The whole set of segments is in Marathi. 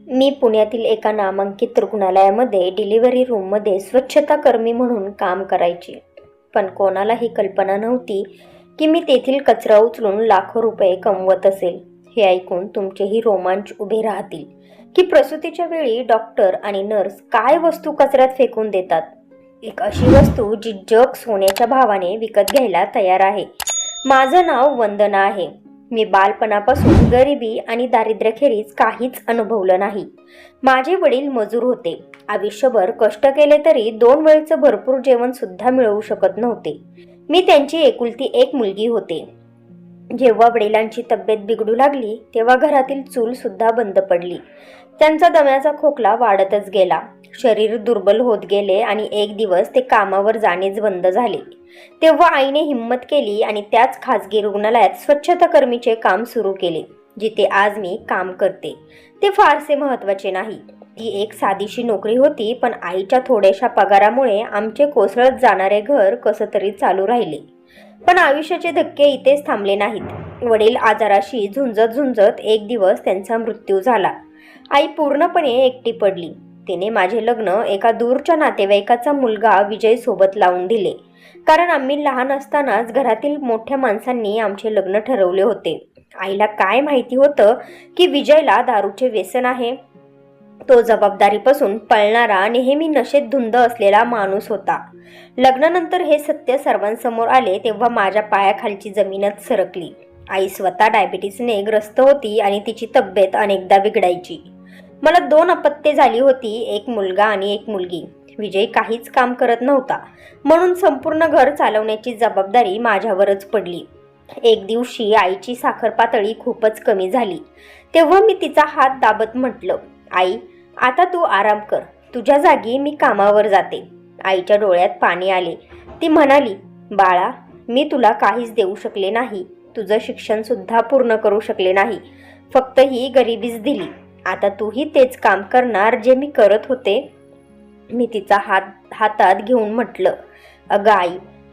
मी पुण्यातील एका नामांकित रुग्णालयामध्ये डिलिव्हरी रूममध्ये स्वच्छताकर्मी म्हणून काम करायचे. पण कोणालाही कल्पना नव्हती की मी तेथील कचरा उचलून लाखो रुपये कमवत असेल. हे ऐकून तुमचेही रोमांच उभे राहतील की प्रसूतीच्या वेळी डॉक्टर आणि नर्स काय वस्तू कचऱ्यात फेकून देतात. एक अशी वस्तू जी जग सोन्याच्या भावाने विकत घ्यायला तयार आहे. माझं नाव वंदना आहे. मी बालपणापासून गरिबी आणि दारिद्र्याखेरीज काहीच अनुभवलं नाही. माझे वडील मजूर होते. आयुष्यभर कष्ट केले तरी 2 वेळचं भरपूर जेवण सुद्धा मिळवू शकत नव्हते. मी त्यांची एकुलती एक मुलगी होते. जेव्हा वडिलांची तब्येत बिघडू लागली तेव्हा घरातील चूल सुद्धा बंद पडली. त्यांचा दम्याचा खोकला वाढतच गेला. शरीर दुर्बल होत गेले आणि एक दिवस ते कामावर जाणेच बंद झाले. तेव्हा आईने हिंमत केली आणि त्याच खाजगी रुग्णालयात स्वच्छताकर्मीचे काम सुरू केले. जिथे आज मी काम करते ते फारसे महत्त्वाचे नाही. ती एक साधीशी नोकरी होती, पण आईच्या थोड्याशा पगारामुळे आमचे कोसळत जाणारे घर कसं तरी चालू राहिले. पण आयुष्याचे धक्के इथेच थांबले नाहीत. वडील आजाराशी झुंजत एक दिवस त्यांचा मृत्यू झाला. आई पूर्णपणे एकटी पडली. तिने माझे लग्न एका दूरच्या नातेवाईकाचा मुलगा विजय सोबत लावून दिले. कारण आम्ही लहान असतानाच घरातील मोठ्या माणसांनी आमचे लग्न ठरवले होते. आईला काय माहिती होतं की विजयला दारूचे व्यसन आहे. तो जबाबदारीपासून पळणारा, नेहमी नशेत धुंद असलेला माणूस होता. लग्नानंतर हे सत्य सर्वांसमोर आले तेव्हा माझ्या पायाखालची जमीनच सरकली. आई स्वतः डायबिटीसने ग्रस्त होती आणि तिची तब्येत अनेकदा बिघडायची. मला 2 अपत्ये झाली होती, एक मुलगा आणि एक मुलगी. विजय काहीच काम करत नव्हता, म्हणून संपूर्ण घर चालवण्याची जबाबदारी माझ्यावरच पडली. एक दिवशी आईची साखर पातळी खूपच कमी झाली. तेव्हा मी तिचा हात दाबत म्हटलं, आई, आता तू आराम कर. तुझ्या जागी मी कामावर जाते. आईच्या डोळ्यात पाणी आले. ती म्हणाली, बाळा, मी तुला काहीच देऊ शकले नाही. तुझं शिक्षण सुद्धा पूर्ण करू शकले नाही. फक्त ही गरिबीच दिली. आता तूही तेच काम करणार जे मी करत होते. मी तिचा हातात घेऊन म्हटलं, अगं आई,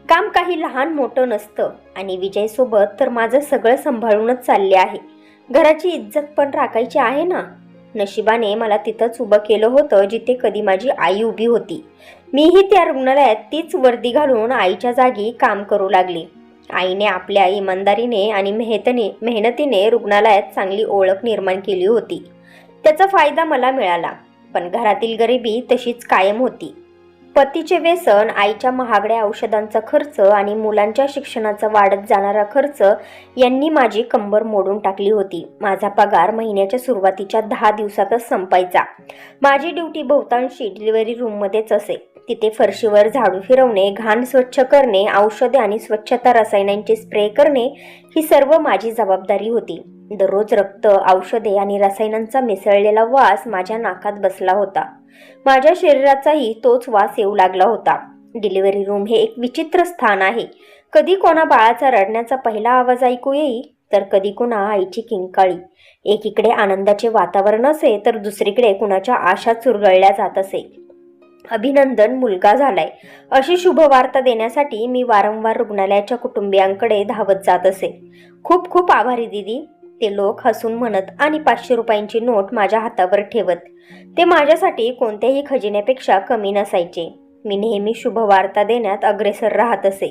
काम काही लहान मोठं नसतं आणि विजयसोबत तर माझं सगळं सांभाळूनच चालले आहे. घराची इज्जत पण राखायची आहे ना. नशिबाने मला तिथंच उभं केलं होतं जिथे कधी माझी आई उभी होती. मीही त्या रुग्णालयात तीच वर्दी घालून आईच्या जागी काम करू लागले. आईने आपल्या इमानदारीने आणि मेहनतीने रुग्णालयात चांगली ओळख निर्माण केली होती. त्याचा फायदा मला मिळाला. पण घरातील गरिबी तशीच कायम होती. पतीचे व्यसन, आईच्या महागड्या औषधांचा खर्च आणि मुलांच्या शिक्षणाचा वाढत जाणारा खर्च यांनी माझी कंबर मोडून टाकली होती. माझा पगार महिन्याच्या सुरुवातीच्या 10 दिवसातच संपायचा. माझी ड्युटी बहुतांशी डिलिव्हरी रूममध्येच असे. तिथे फरशीवर झाडू फिरवणे, घाण स्वच्छ करणे, औषधे आणि स्वच्छता रसायनांचे स्प्रे करणे ही सर्व माझी जबाबदारी होती. दररोज रक्त, औषधे आणि रसायनांचा मिसळलेला वास माझ्या नाकात बसला होता. माझ्या शरीराचाही तोच वास येऊ लागला होता. डिलिव्हरी रूम हे एक विचित्र स्थान आहे. कधी कोणा बाळाचा रडण्याचा पहिला आवाज ऐकू येईल, तर कधी कोणा आईची किंकाळी. एकीकडे आनंदाचे वातावरण असे तर दुसरीकडे कुणाच्या आशा चुरगळल्या जात असे. अभिनंदन, मुलगा झालाय अशी शुभवार्ता देण्यासाठी मी वारंवार रुग्णालयाच्या कुटुंबियांकडे धावत जात असे. खूप खूप आभारी दीदी, ते लोक हसून म्हणत आणि 500 रुपयांची नोट माझ्या हातावर ठेवत. ते माझ्यासाठी कोणत्याही खजिन्यापेक्षा कमी नसायचे. मी नेहमी शुभवार्ता देण्यात अग्रेसर राहत असे,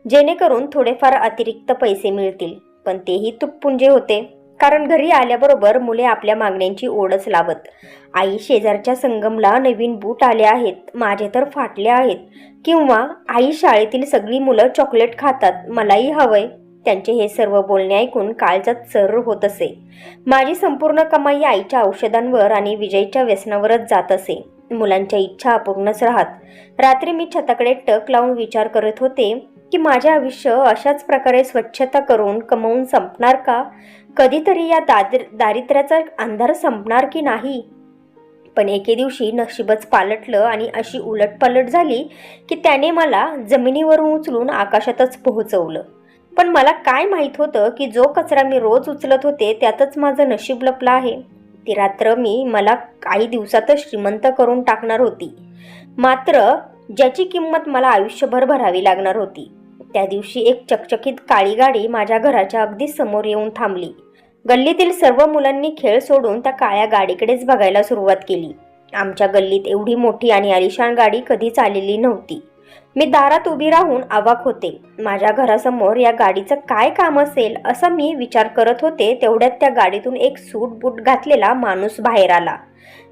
जेणेकरून थोडेफार अतिरिक्त पैसे मिळतील. पण तेही तुटपुंजे होते, कारण घरी आल्याबरोबर मुले आपल्या मागण्यांची ओढच लावत. आई, शेजारच्या संगमला नवीन बूट आले आहेत, माझे तर फाटले आहेत. किंवा आई, शाळेतील सगळी मुलं चॉकलेट खातात, मलाही हवंय. त्यांचे हे सर्व बोलणे ऐकून काळजात चर्र होत असे. माझी संपूर्ण कमाई आईच्या औषधांवर आणि विजयच्या व्यसनावरच जात असे. मुलांच्या इच्छा अपूर्णच राहत. रात्री मी छताकडे टक लावून विचार करत होते की माझे आयुष्य अशाच प्रकारे स्वच्छता करून कमवून संपणार का? कधीतरी या दारिद्र्याचा अंधार संपणार की नाही? पण एके दिवशी नशीबच पालटलं आणि अशी उलटपालट झाली की त्याने मला जमिनीवरून उचलून आकाशातच पोहोचवलं. पण मला काय माहीत होतं की जो कचरा मी रोज उचलत होते त्यातच माझं नशीब लपलं आहे. ती रात्र मला काही दिवसातच श्रीमंत करून टाकणार होती, मात्र ज्याची किंमत मला आयुष्यभर भरावी लागणार होती. त्या दिवशी एक चकचकीत काळी गाडी माझ्या घराच्या अगदी समोर येऊन थांबली. गल्लीतील सर्व मुलांनी खेळ सोडून त्या काळ्या गाडीकडेच बघायला सुरुवात केली. आमच्या गल्लीत एवढी मोठी आणि आलिशान गाडी कधीच आलेली नव्हती. मी दारात उभी राहून अवाक होते. माझ्या घरासमोर या गाडीचं काय काम असेल असा मी विचार करत होते. तेवढ्यात त्या गाडीतून एक सूट बूट घातलेला माणूस बाहेर आला.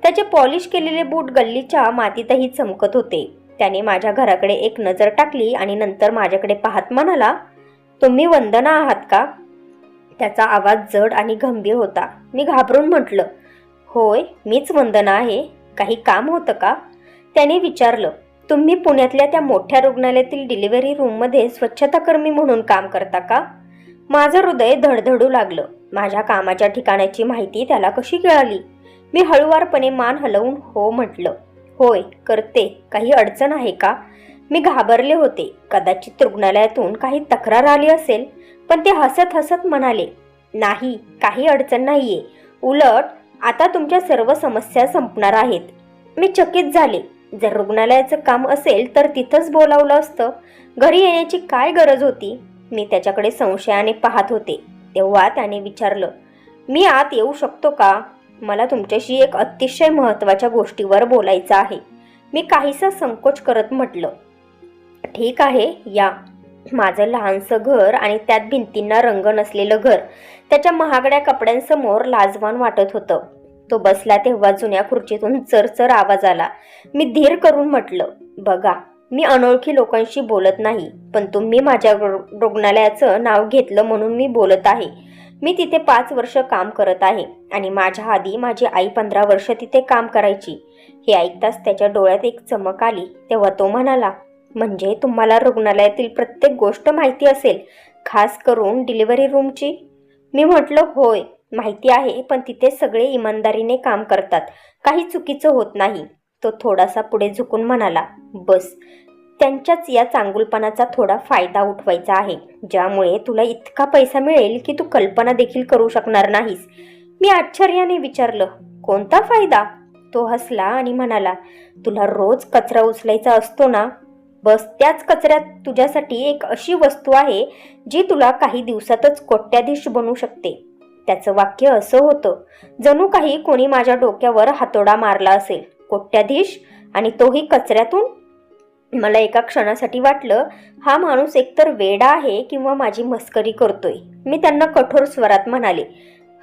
त्याचे पॉलिश केलेले बूट गल्लीच्या मातीतही चमकत होते. त्याने माझ्या घराकडे एक नजर टाकली आणि नंतर माझ्याकडे पाहत म्हणाला, तुम्ही वंदना आहात का? त्याचा आवाज जड आणि गंभीर होता. मी घाबरून म्हटलं, होय मीच वंदना आहे. काही काम होतं का? त्याने विचारलं, तुम्ही पुण्यातल्या त्या मोठ्या रुग्णालयातील डिलिव्हरी रूममध्ये स्वच्छताकर्मी म्हणून काम करता का? माझं हृदय धडधडू लागलं. माझ्या कामाच्या ठिकाणाची माहिती त्याला कशी कळाली? मी हळुवारपणे मान हलवून हो म्हटलं. होय करते. काही अडचण आहे का? मी घाबरले होते. कदाचित रुग्णालयातून काही तक्रार आली असेल. पण ते हसत हसत म्हणाले, नाही काही अडचण नाहीये. उलट आता तुमच्या सर्व समस्या संपणार आहेत. मी चकित झाले. जर रुग्णालयाचं काम असेल तर तिथंच बोलावलं असतं. घरी येण्याची काय गरज होती? मी त्याच्याकडे संशयाने पाहत होते. तेव्हा त्याने विचारलं, मी आत येऊ शकतो का? मला तुमच्याशी एक अतिशय महत्त्वाच्या गोष्टीवर बोलायचं आहे. मी काहीसा संकोच करत म्हटलं, ठीक आहे या. माझं लहानसं घर आणि त्यात भिंतींना रंग नसलेलं घर त्याच्या महागड्या कपड्यांसमोर लाजवान वाटत होतं. तो बसला तेव्हा जुन्या खुर्चीतून चरचर आवाज आला. मी धीर करून म्हटलं, बघा मी अनोळखी लोकांशी बोलत नाही, पण तुम्ही माझ्या रुग्णालयाचं नाव घेतलं म्हणून मी बोलत आहे. मी तिथे 5 वर्ष काम करत आहे आणि माझ्या आधी माझी आई 15 वर्ष तिथे काम करायची. हे ऐकताच त्याच्या डोळ्यात एक चमक आली. तेव्हा तो म्हणाला, म्हणजे तुम्हाला रुग्णालयातील प्रत्येक गोष्ट माहिती असेल, खास करून डिलिव्हरी रूमची? मी म्हटलं, होय माहिती आहे, पण तिथे सगळे इमानदारीने काम करतात. काही चुकीचं होत नाही. तो थोडासा पुढे झुकून म्हणाला, बस त्यांच्याच या चांगुलपणाचा थोडा फायदा उठवायचा आहे, ज्यामुळे तुला इतका पैसा मिळेल की तू कल्पना देखील करू शकणार नाहीस. मी आश्चर्याने विचारलं, कोणता फायदा? तो हसला आणि म्हणाला, तुला रोज कचरा उचलायचा असतो ना, बस त्याच कचऱ्यात तुझ्यासाठी एक अशी वस्तू आहे जी तुला काही दिवसातच कोट्याधीश बनवू शकते. त्याचं वाक्य असं होतं, जणू काही कोणी माझ्या डोक्यावर हातोडा मारला असेल. कोट्याधीश आणि तोही कचऱ्यातून? मला एका क्षणासाठी वाटलं, हा माणूस एकतर वेडा आहे किंवा माझी मस्करी करतोय. मी त्यांना कठोर स्वरात म्हणाले,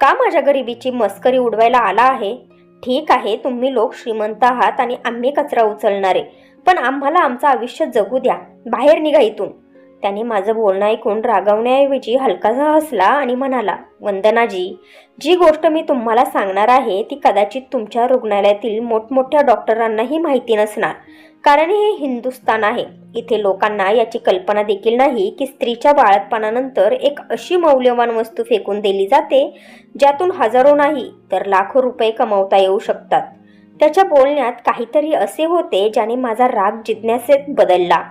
का माझ्या गरिबीची मस्करी उडवायला आला आहे? ठीक आहे, तुम्ही लोक श्रीमंत आहात आणि आम्ही कचरा उचलणारे, पण आम्हाला आमचं आयुष्य जगू द्या. बाहेर निघा इथून. त्याने माझं बोलणं ऐकून रागावण्याऐवजी हलकासा हसला आणि म्हणाला, वंदनाजी, जी गोष्ट मी तुम्हाला सांगणार आहे ती कदाचित तुमच्या रुग्णालयातील मोठमोठ्या डॉक्टरांनाही माहिती नसणार, कारण हे हिंदुस्थान आहे. इथे लोकांना याची कल्पना देखील नाही की स्त्रीच्या बाळंतपणानंतर एक अशी मौल्यवान वस्तू फेकून दिली जाते ज्यातून हजारो नाही तर लाखो रुपये कमवता येऊ शकतात. त्याच्या बोलण्यात काहीतरी असे होते ज्याने माझा राग जिज्ञासेत बदलला.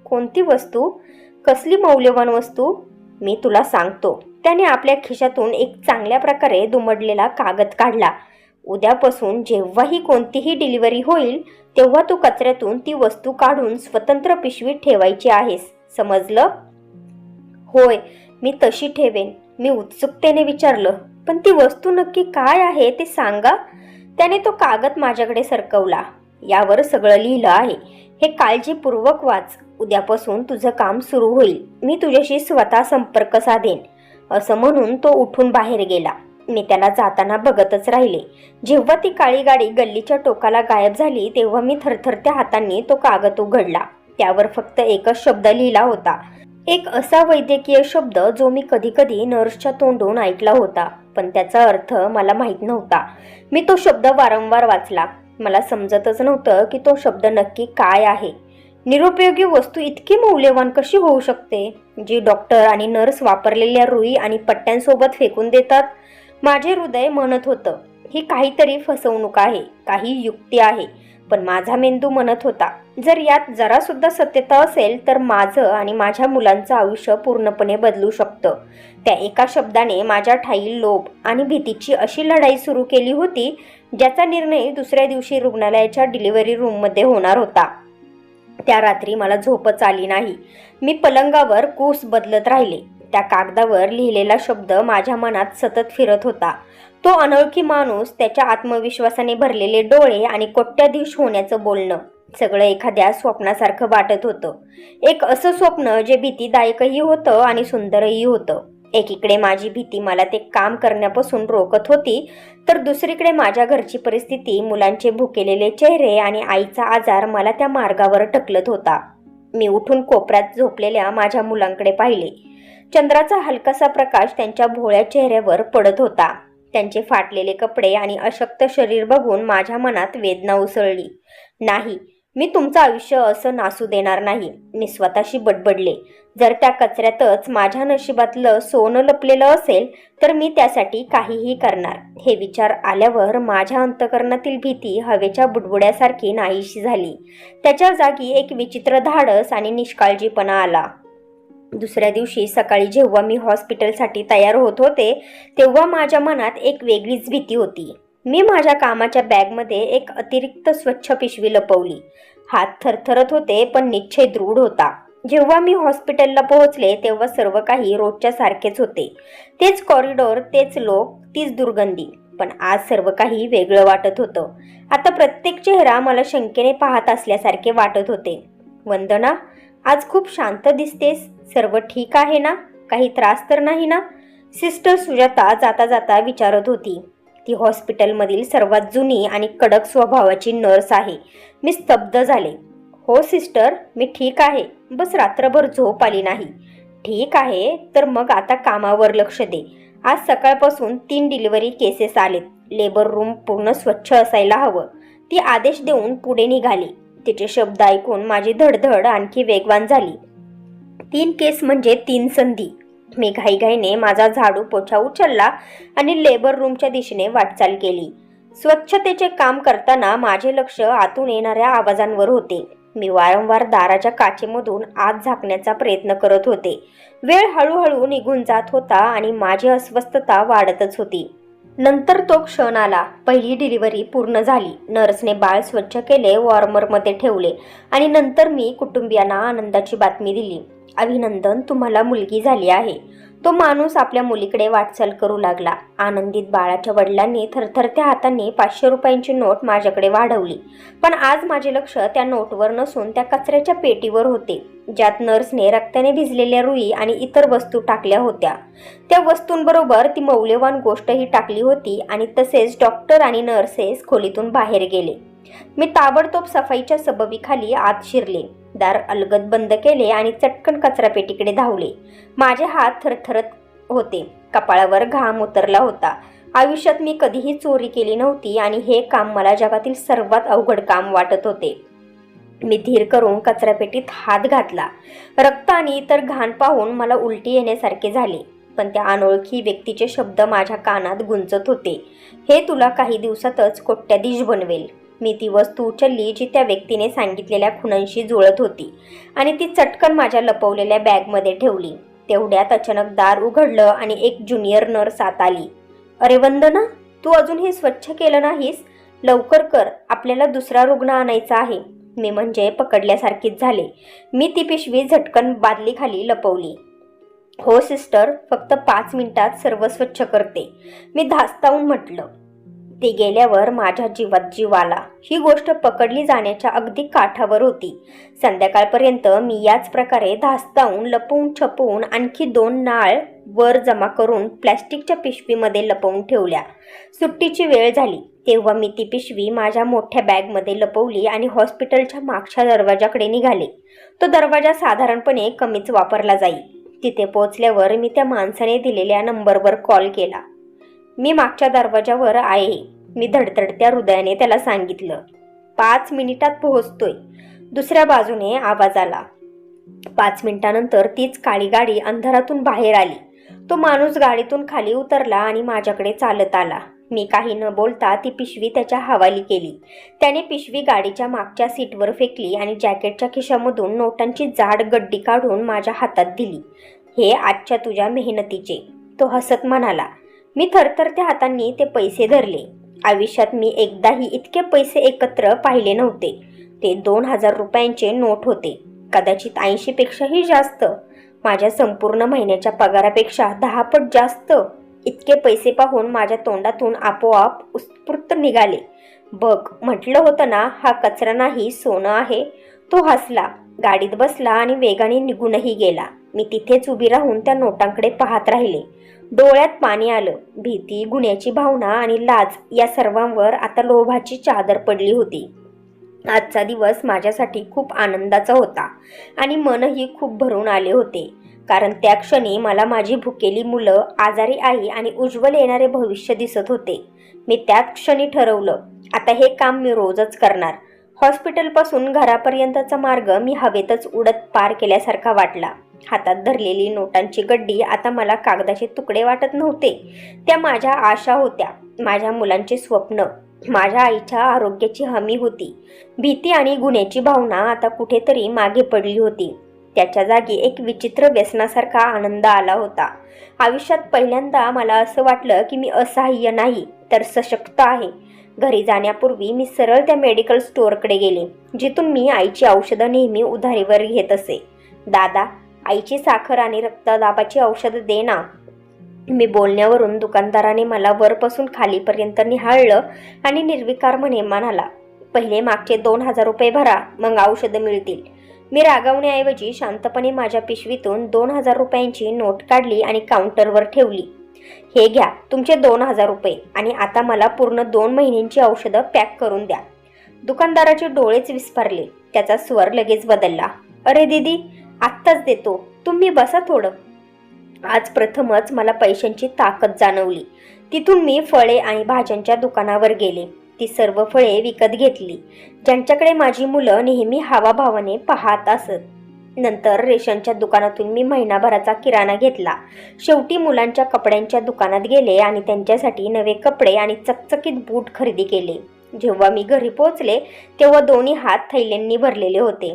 कोणती वस्तू? कसली मौल्यवान वस्तू? मी तुला सांगतो. त्याने आपल्या खिशातून एक चांगल्या प्रकारे दुमडलेला कागद काढला. उद्यापासून जेव्हाही कोणतीही डिलिव्हरी होईल तेव्हा तू कचऱ्यातून ती वस्तू काढून स्वतंत्र पिशवीत ठेवायची आहेस, समजलं? होय मी तशी ठेवेन. मी उत्सुकतेने विचारलं, पण ती वस्तू नक्की काय आहे ते सांगा. त्याने तो कागद माझ्याकडे सरकवला. यावर सगळं लिहिलं आहे. हे काळजीपूर्वक वाच. उद्यापासून तुझं काम सुरू होईल. मी तुझ्याशी स्वतः संपर्क साधेन. असं म्हणून तो उठून बाहेर गेला. मी त्याला जाताना बघतच राहिले. जेव्हा ती काळी गाडी गल्लीच्या टोकाला गायब झाली तेव्हा मी थरथरत्या हातांनी तो कागद उघडला. त्यावर फक्त एकच शब्द लिहिला होता, एक असा वैद्यकीय शब्द जो मी कधी कधी नर्सच्या तोंडून ऐकला होता, पण त्याचा अर्थ मला माहीत नव्हता. मी तो शब्द वारंवार वाचला. मला समजतच नव्हतं की तो शब्द नक्की काय आहे. निरुपयोगी वस्तू इतकी मौल्यवान कशी होऊ शकते, जी डॉक्टर आणि नर्स वापरलेल्या रुई आणि पट्ट्यांसोबत फेकून देतात? माझे हृदय म्हणत होतं, ही काहीतरी फसवणूक आहे, काही युक्ती आहे. पण माझा मेंदू म्हणत होता, जर यात जरा सुद्धा सत्यता असेल तर माझं आणि माझ्या मुलांचं आयुष्य पूर्णपणे बदलू शकतं. त्या एका शब्दाने माझ्या ठाई लोभ आणि भीतीची अशी लढाई सुरू केली होती ज्याचा निर्णय दुसऱ्या दिवशी रुग्णालयाच्या डिलिव्हरी रूममध्ये होणार होता. त्या रात्री मला झोपच आली नाही. मी पलंगावर कूस बदलत राहिले. त्या कागदावर लिहिलेला शब्द माझ्या मनात सतत फिरत होता. तो अनोळखी माणूस, त्याच्या आत्मविश्वासाने भरलेले डोळे आणि कोट्याधीश होण्याचं बोलणं, सगळं एखाद्या स्वप्नासारखं वाटत होतं. एक असं स्वप्न जे भीतीदायकही होतं आणि सुंदरही होतं. एकीकडे माझी भीती मला ते काम करण्यापासून रोखत होती, तर दुसरीकडे माझ्या घरची परिस्थिती, मुलांचे भुकेलेले चेहरे आणि आईचा आजार मला त्या मार्गावर ढकलत होता. मी उठून कोपऱ्यात झोपलेल्या माझ्या मुलांकडे पाहिले. चंद्राचा हलकासा प्रकाश त्यांच्या भोळ्या चेहऱ्यावर पडत होता. त्यांचे फाटलेले कपडे आणि अशक्त शरीर बघून माझ्या मनात वेदना उसळली. नाही, मी तुमचं आयुष्य असं नासू देणार नाही, मी स्वतःशी बडबडले. जर त्या कचऱ्यातच माझ्या नशिबातलं सोनं लपलेलं असेल तर मी त्यासाठी काहीही करणार. हे विचार आल्यावर माझ्या अंतकरणातील भीती हवेच्या बुडबुड्यासारखी नाहीशी झाली. त्याच्या जागी एक विचित्र धाडस आणि निष्काळजीपणा आला. दुसऱ्या दिवशी सकाळी जेव्हा मी हॉस्पिटलसाठी तयार होत होते तेव्हा माझ्या मनात एक वेगळीच भीती होती. मी माझ्या कामाच्या बॅगमध्ये एक अतिरिक्त स्वच्छ पिशवी लपवली. हात थरथरत होते पण निश्चय दृढ होता. जेव्हा मी हॉस्पिटलला पोहोचले तेव्हा सर्व काही रोजच्या सारखेच होते. तेच कॉरिडॉर, तेच लोक, तीच दुर्गंधी. पण आज सर्व काही वेगळं वाटत होतं. आता प्रत्येक चेहरा मला शंकेने पाहत असल्यासारखे वाटत होते. वंदना, आज खूप शांत दिसतेस. सर्व ठीक आहे ना? काही त्रास तर नाही ना? सिस्टर सुजाता जाता जाता विचारत होती. ती हॉस्पिटलमधील सर्वात जुनी आणि कडक स्वभावाची नर्स आहे. मी स्तब्ध झाले. हो सिस्टर, मी ठीक आहे. बस रात्रभर झोप आली नाही. ठीक आहे, तर मग आता कामावर लक्ष दे. आज सकाळपासून 3 डिलिव्हरी केसेस आलेत. लेबर रूम पूर्ण स्वच्छ असायला हवं. ती आदेश देऊन पुढे निघाली. तिचे शब्द ऐकून माझी धडधड आणखी वेगवान झाली. 3 केस म्हणजे 3 संधी. मी घाईघाईने माझा झाडू पोछा उचलला आणि लेबर रूमच्या दिशेने वाटचाल केली. स्वच्छतेचे काम करताना माझे लक्ष आतून येणाऱ्या आवाजांवर होते. मी वारंवार दाराच्या काचेमधून आत झाकण्याचा प्रयत्न करत होते. वेळ हळूहळू निघून जात होता आणि माझी अस्वस्थता वाढतच होती. नंतर तो क्षण आला. पहिली डिलिव्हरी पूर्ण झाली. नर्सने बाळ स्वच्छ केले, वॉर्मरमध्ये ठेवले आणि नंतर मी कुटुंबियांना आनंदाची बातमी दिली. अभिनंदन, तुम्हाला मुलगी झाली आहे. तो माणूस आपल्या मुलीकडे वाटचाल करू लागला. आनंदित बाळाच्या वडिलांनी थरथरत्या हातांनी 500 रुपयांची नोट माझ्याकडे वाढवली. पण आज माझे लक्ष त्या नोटवर नसून त्या कचऱ्याच्या पेटीवर होते, ज्यात नर्सने रक्ताने भिजलेल्या रुई आणि इतर वस्तू टाकल्या होत्या. त्या वस्तूंबरोबर ती मौल्यवान गोष्टही टाकली होती आणि तसेच डॉक्टर आणि नर्सेस खोलीतून बाहेर गेले. मी ताबडतोब सफाईच्या सबबीखाली आत शिरले. दार अलगद बंद केले आणि चटकन कचरापेटीकडे धावले. माझे हात थरथरत होते. कपाळावर घाम उतरला होता. आयुष्यात मी कधीही चोरी केली नव्हती आणि हे काम मला जगातील सर्वात अवघड काम वाटत होते. मी धीर करून कचरापेटीत हात घातला. रक्त आणि इतर घाण पाहून मला उलटी येण्यासारखे झाले. पण त्या अनोळखी व्यक्तीचे शब्द माझ्या कानात गुंजत होते. हे तुला काही दिवसातच कोट्याधीश बनवेल. मी ती वस्तू उचलली जी त्या व्यक्तीने सांगितलेल्या खुणांशी जुळत होती आणि ती चटकन माझ्या लपवलेल्या बॅगमध्ये ठेवली. तेवढ्यात अचानक दार उघडलं आणि एक ज्युनियर नर्स आत आली. अरे वंदना, तू अजून हे स्वच्छ केलं नाहीस? लवकर कर, आपल्याला दुसरा रुग्ण आणायचा आहे. मी म्हणजे पकडल्यासारखीच झाले. मी ती पिशवी झटकन बादलीखाली लपवली. हो सिस्टर, फक्त 5 मिनिटात सर्व स्वच्छ करते, मी धास्तावून म्हटलं. ती गेल्यावर माझ्या जीवात जीव आला. ही गोष्ट पकडली जाण्याच्या अगदी काठावर होती. संध्याकाळपर्यंत मी याच प्रकारे धास्तावून, लपवून छपवून आणखी 2 नाळ वर जमा करून प्लॅस्टिकच्या पिशवीमध्ये लपवून ठेवल्या. सुट्टीची वेळ झाली तेव्हा मी ती पिशवी माझ्या मोठ्या बॅगमध्ये लपवली आणि हॉस्पिटलच्या मागच्या दरवाजाकडे निघाले. तो दरवाजा साधारणपणे कमीच वापरला जाई. तिथे पोहोचल्यावर मी त्या माणसाने दिलेल्या नंबरवर कॉल केला. मी मागच्या दरवाजावर आहे, मी धडधडत्या हृदयाने त्याला सांगितलं. 5 मिनिटात पोहोचतोय. दुसऱ्या बाजूने आवाज आला. 5 मिनिटानंतर तीच काळी गाडी अंधारातून बाहेर आली. तो माणूस गाडीतून खाली उतरला आणि माझ्याकडे चालत आला. मी काही न बोलता ती पिशवी त्याच्या हवाली केली. त्याने पिशवी गाडीच्या मागच्या सीटवर फेकली आणि जॅकेटच्या खिशामधून नोटांची जाड गड्डी काढून माझ्या हातात दिली. हे आजच्या तुझ्या मेहनतीचे, तो हसत म्हणाला. मी थरथरत्या हातांनी ते पैसे धरले. आयुष्यात मी एकदाही इतके पैसे एकत्र पाहिले नव्हते. ते 2000 रुपयांचे नोट होते, कदाचित 80 पेक्षाही जास्त. माझ्या संपूर्ण महिन्याच्या पगारापेक्षा 10 पट जास्त. इतके पैसे पाहून माझ्या तोंडातून आपोआप उत्स्फूर्त निघाले. बघ, म्हटलं होतं ना, हा कचरा नाही सोनं आहे. तो हसला, गाडीत बसला आणि वेगाने निघूनही गेला. मी तिथेच उभी राहून त्या नोटांकडे पाहत राहिले. डोळ्यात पाणी आलं. भीती, गुन्ह्याची भावना आणि लाज या सर्वांवर आता लोभाची चादर पडली होती. आजचा दिवस माझ्यासाठी खूप आनंदाचा होता आणि मनही खूप भरून आले होते, कारण त्या क्षणी मला माझी भुकेली मुलं, आजारी आई आणि उज्ज्वल येणारे भविष्य दिसत होते. मी त्याच क्षणी ठरवलं, आता हे काम मी रोजच करणार. हॉस्पिटलपासून घरापर्यंतचा मार्ग मी हवेतच उडत पार केल्यासारखा वाटला. हातात धरलेली नोटांची गड्डी आता मला कागदाचे तुकडे वाटत नव्हते. त्या माझ्या आशा होत्या, माझ्या मुलांचे स्वप्न, माझ्या आईच्या आरोग्याची हमी होती. भीती आणि गुन्ह्याची भावना आता कुठेतरी मागे पडली होती. त्याच्या जागी एक विचित्र व्यसनासारखा आनंद आला होता. आयुष्यात पहिल्यांदा मला असं वाटलं की मी असहाय्य नाही तर सशक्त आहे. घरी जाण्यापूर्वी मी सरळ त्या मेडिकल स्टोअरकडे गेले, जिथून मी आईची औषधं नेहमी उधारीवर घेत असे. दादा, आईची साखर आणि रक्तदाबाची औषधं दे ना. मी बोलण्यावरून दुकानदाराने मला वरपासून खालीपर्यंत निहाळलं आणि निर्विकारपणे म्हणाला, पहिले मागचे 2000 रुपये भरा, मग औषधं मिळतील. मी रागावण्याऐवजी शांतपणे माझ्या पिशवीतून 2000 रुपयांची नोट काढली आणि काउंटरवर ठेवली. हे घ्या तुमचे 2000 रुपये आणि आता मला पूर्ण 2 महिन्यांची औषधं पॅक करून द्या. दुकानदाराचे डोळेच विस्फारले. त्याचा स्वर लगेच बदलला. अरे दीदी, आत्ताच देतो, तुम्ही बसा थोडं. आज प्रथमच मला पैशांची ताकद जाणवली. तिथून मी फळे आणि भाज्यांच्या दुकानावर गेले. ती सर्व फळे विकत घेतली, ज्यांच्याकडे माझी मुलं नेहमी हावाभावाने पाहत असत. नंतर रेशनच्या दुकानातून मी महिनाभराचा किराणा घेतला. शेवटी मुलांच्या कपड्यांच्या दुकानात गेले आणि त्यांच्यासाठी नवे कपडे आणि चकचकीत बूट खरेदी केले. जेव्हा मी घरी पोहोचले तेव्हा दोन्ही हात थैल्यांनी भरलेले होते.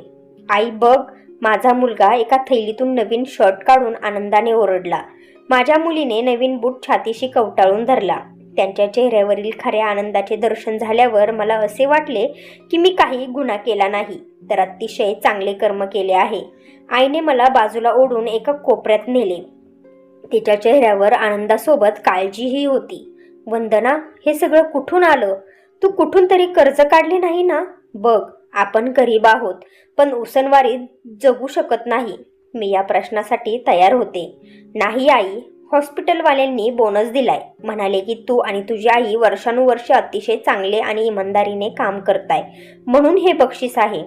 आई बघ, माझा मुलगा एका थैलीतून नवीन शर्ट काढून आनंदाने ओरडला. माझ्या मुलीने नवीन बूट छातीशी कवटाळून धरला. त्यांच्या चेहऱ्यावरील खऱ्या आनंदाचे दर्शन झाल्यावर मला असे वाटले की मी काही गुन्हा केला नाही, तर अतिशय चांगले कर्म केले आहे. आईने मला बाजूला ओढून एका कोपऱ्यात नेले. तिच्या चेहऱ्यावर आनंदासोबत काळजीही होती. वंदना, हे सगळं कुठून आलं? तू कुठून तरी कर्ज काढले नाही ना? बघ, आपण गरीब आहोत, पण उसनवारीत जगू शकत नाही. मी या प्रश्नासाठी तयार होते. नाही आई, हॉस्पिटलवाल्यांनी बोनस दिलाय. म्हणाले की तू आणि तुझी आई वर्षानुवर्ष अतिशय चांगले आणि इमानदारीने काम करताय, म्हणून हे बक्षीस आहे.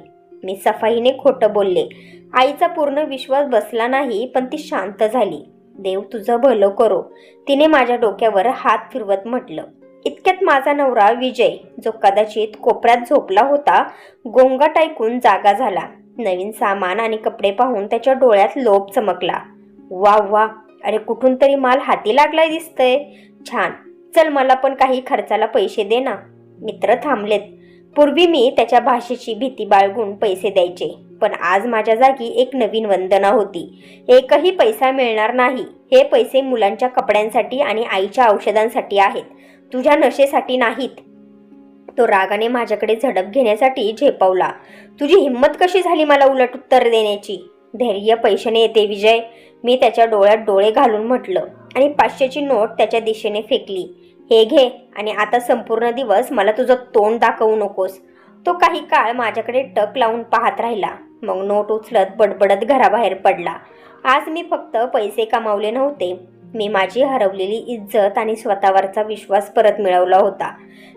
मी सफाईने खोटं बोलले. आईचा पूर्ण विश्वास बसला नाही, पण ती शांत झाली. देव तुझं भलं करो, तिने माझ्या डोक्यावर हात फिरवत म्हटलं. इतक्यात माझा नवरा विजय, जो कदाचित कोपऱ्यात झोपला होता, गोंगाट ऐकून जागा झाला. नवीन सामान आणि कपडे पाहून त्याच्या डोळ्यात लोभ चमकला. वा वा, अरे कुठून तरी माल हाती लागलाय दिसतंय. छान, चल मला पण काही खर्चाला पैसे दे ना. मित्र थांबलेत. पूर्वी मी त्याच्या भाषेची भीती बाळगून पैसे द्यायचे, पण आज माझ्या जागी एक नवीन वंदना होती. एकही पैसा मिळणार नाही. हे पैसे मुलांच्या कपड्यांसाठी आणि आईच्या औषधांसाठी आहेत, तुझ्या नशेसाठी नाहीत. तो रागाने माझ्याकडे झडप घेण्यासाठी झेपावला. तुझी हिंमत कशी झाली मला उलट उत्तर देण्याची? धैर्य पैशाने येते विजय, मी त्याच्या डोळ्यात डोळे घालून म्हटलं आणि 500ची नोट त्याच्या दिशेने फेकली. हे घे आणि आता संपूर्ण दिवस मला तुझं तोंड दाखवू नकोस. तो काही काळ माझ्याकडे टक लावून पाहत राहिला, मग नोट उचलत बडबडत घराबाहेर पडला. आज मी फक्त पैसे कमावले नव्हते, मी माझी हरवलेली इज्जत आणि स्वतःवरचा विश्वास परत मिळवला होता.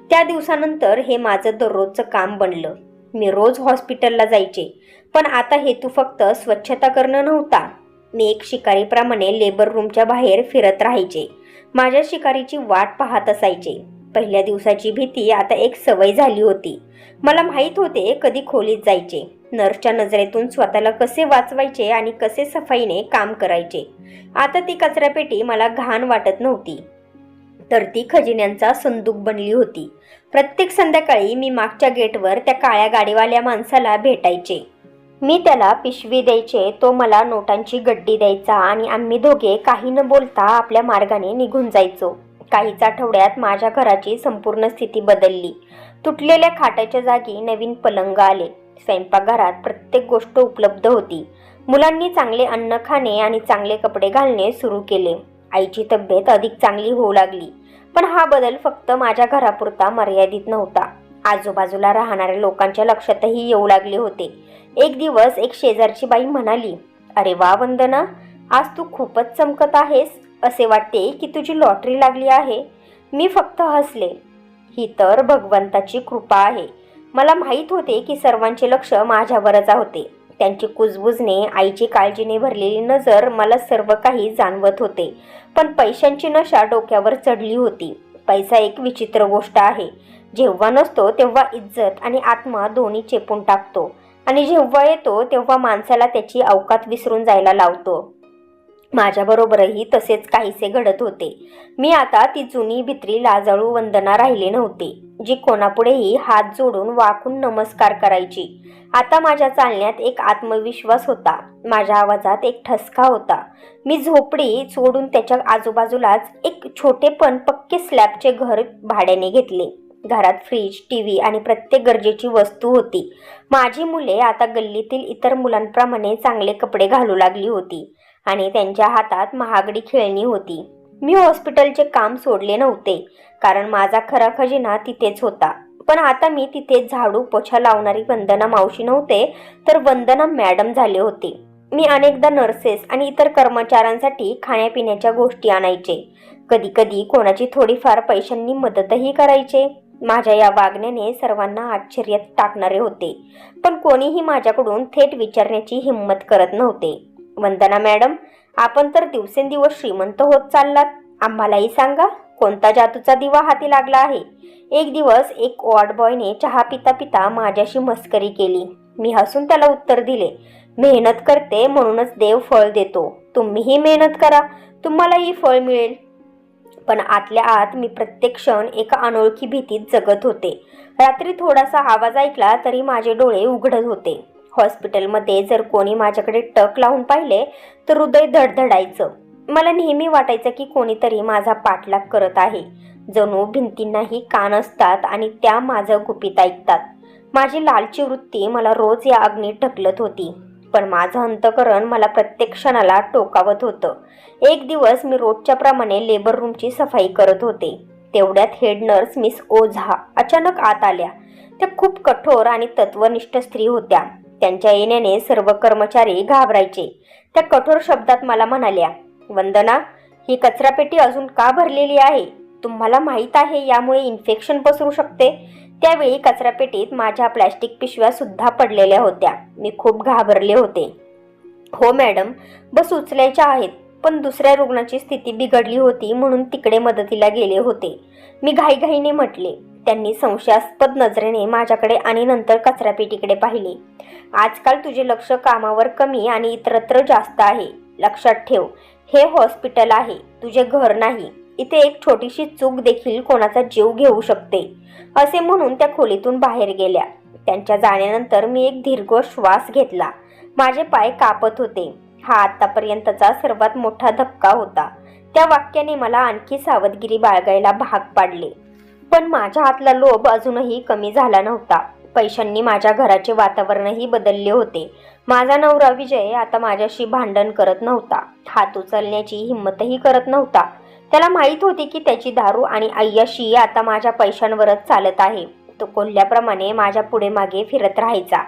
त्या दिवसानंतर हे माझं दररोजचं काम बनलं. मी रोज हॉस्पिटलला जायचे, पण आता हेतू फक्त स्वच्छता करणं नव्हता. मी एक शिकारीप्रमाणे लेबर रूमच्या बाहेर फिरत राहायचे. माझ्या शिकारीची वाट पाहत असायचे. पहिल्या दिवसाची भीती आता एक सवय झाली होती. मला माहीत होते कधी खोलीत जायचे, नर्सच्या नजरेतून स्वतःला कसे वाचवायचे आणि कसे सफाईने काम करायचे. आता ती कचरापेटी मला घाण वाटत नव्हती, तर ती खजिन्यांचा संदूक बनली होती. प्रत्येक संध्याकाळी मी मागच्या गेटवर त्या काळ्या गाडीवाल्या माणसाला भेटायचे. मी त्याला पिशवी द्यायचे, तो मला नोटांची गड्डी द्यायचा आणि आम्ही दोघे काही न बोलता आपल्या मार्गाने निघून जायचो. काहीच आठवड्यात माझ्या घराची संपूर्ण स्थिती बदलली. तुटलेल्या खाटाच्या जागी नवीन पलंग आले. स्वयंपाकघरात प्रत्येक गोष्ट उपलब्ध होती. मुलांनी चांगले अन्न खाणे आणि चांगले कपडे घालणे सुरू केले. आईची तब्येत अधिक चांगली होऊ लागली. पण हा बदल फक्त माझ्या घरापुरता मर्यादित नव्हता. आजूबाजूला राहणाऱ्या लोकांच्या लक्षातही येऊ लागले होते. एक दिवस एक शेजारची बाई म्हणाली, "अरे वा वंदना, आज तू खूपच चमकत आहेस. असे वाटते की तुझी लॉटरी लागली आहे." मी फक्त हसले. ही तर भगवंताची कृपा आहे. मला माहीत होते की सर्वांचे लक्ष माझ्यावरच होते. त्यांची कुजबुजने, आईची काळजीने भरलेली नजर मला सर्व काही जाणवत होते. पण पैशांची नशा डोक्यावर चढली होती. पैसा एक विचित्र गोष्ट आहे. जेव्हा नसतो तेव्हा इज्जत आणि आत्मा दोन्ही चेपून टाकतो, आणि जेव्हा येतो तेव्हा माणसाला त्याची अवकात विसरून जायला लावतो. माझ्याबरोबरही तसेच काहीसे घडत होते. मी आता ती जुनी भित्री लाजाळू वंदना राहिली नव्हती, जी कोणापुढेही हात जोडून वाकून नमस्कार करायची. आता माझ्या चालण्यात एक आत्मविश्वास होता. माझ्या आवाजात एक ठसका होता. मी झोपडी सोडून त्याच्या आजूबाजूलाच एक छोटे पण पक्के स्लॅबचे घर भाड्याने घेतले. घरात फ्रीज, टीव्ही आणि प्रत्येक गरजेची वस्तू होती. माझी मुले आता गल्लीतील इतर मुलांप्रमाणे चांगले कपडे घालू लागली होती आणि त्यांच्या हातात महागडी खेळणी होती. मी हॉस्पिटलचे काम सोडले नव्हते, कारण माझा खरा खजिना तिथेच होता. पण आता मी तिथे झाडू पोछा लावणारी वंदना मावशी नव्हते, तर वंदना मॅडम झाले होते. मी अनेकदा नर्सेस आणि इतर कर्मचाऱ्यांसाठी खाण्यापिण्याच्या गोष्टी आणायचे. कधी कधी कोणाची थोडीफार पैशांनी मदतही करायचे. माझ्या या वागण्याने सर्वांना आश्चर्यात टाकणारे होते, पण कोणीही माझ्याकडून थेट विचारण्याची हिंमत करत नव्हते. "वंदना मॅडम, आपण तर दिवसेंदिवस श्रीमंत होत चाललात. आम्हालाही सांगा, कोणता जादूचा दिवा हाती लागला आहे?" एक दिवस एक वॉर्ड बॉयने चहा पिता पिता माझ्याशी मस्करी केली. मी हसून त्याला उत्तर दिले, "मेहनत करते म्हणूनच देव फळ देतो. तुम्हीही मेहनत करा, तुम्हालाही फळ मिळेल." पण आतल्या आत मी प्रत्येक क्षण एका अनोळखी भीतीत जगत होते. रात्री थोडासा आवाज ऐकला तरी माझे डोळे उघडत होते. हॉस्पिटलमध्ये जर कोणी माझ्याकडे टक लावून पाहिले तर हृदय धडधडायचं. मला नेहमी वाटायचं की कोणीतरी माझा पाठलाग करत आहे. जणू भिंतींनाही कान असतात आणि त्या माझं गुपित ऐकतात. माझी लालची वृत्ती मला रोज या अग्नीत ढकलत होती, पण माझं अंतःकरण मला प्रत्येक क्षणाला टोकावत होतं. एक दिवस मी रोजच्या प्रमाणे लेबर रूमची सफाई करत होते. तेवढ्यात हेड नर्स मिस ओझा अचानक आत आल्या. त्या खूप कठोर आणि तत्वनिष्ठ स्त्री होत्या. त्यांच्या येण्याने सर्व कर्मचारी घाबरायचे. त्या कठोर शब्दात मला म्हणाल्या, "वंदना, ही कचरापेटी अजून का भरलेली आहे? तुम्हाला माहीत आहे यामुळे इन्फेक्शन पसरू शकते." त्यावेळी कचरापेटीत माझ्या प्लॅस्टिक पिशव्या सुद्धा पडलेल्या होत्या. मी खूप घाबरले होते. "हो मॅडम, बस उचलायच्या आहेत, पण दुसऱ्या रुग्णाची स्थिती बिघडली होती म्हणून तिकडे मदतीला गेले होते," मी घाईघाईने म्हटले. त्यांनी संशयास्पद नजरेने माझ्याकडे आणि नंतर कचरापेटीकडे पाहिले. "आजकाल तुझे लक्ष कामावर कमी आणि इतरत्र जास्त आहे. लक्षात ठेव, हे हॉस्पिटल आहे, तुझे घर नाही. इथे एक छोटीशी चूक देखील कोणाचा जीव घेऊ शकते." असे म्हणून त्या खोलीतून बाहेर गेल्या. त्यांच्या जाण्यानंतर मी एक दीर्घ श्वास घेतला. माझे पाय कापत होते. हा आतापर्यंतचा सर्वात मोठा धक्का होता. त्या वाक्याने मला आणखी सावधगिरी बाळगायला भाग पाडले. पण माझ्या हातला लोभ अजूनही कमी झाला नव्हता. पैशांनी माझ्या घराचे वातावरणही बदलले होते. माझा नवरा विजय आता माझ्याशी भांडण करत नव्हता. हात उचलण्याची हिंमतही करत नव्हता. त्याला माहीत होते की त्याची दारू आणि अय्याशी आता माझ्या पैशांवरच चालत आहे. तो कोल्ह्याप्रमाणे माझ्या पुढे मागे फिरत राहायचा.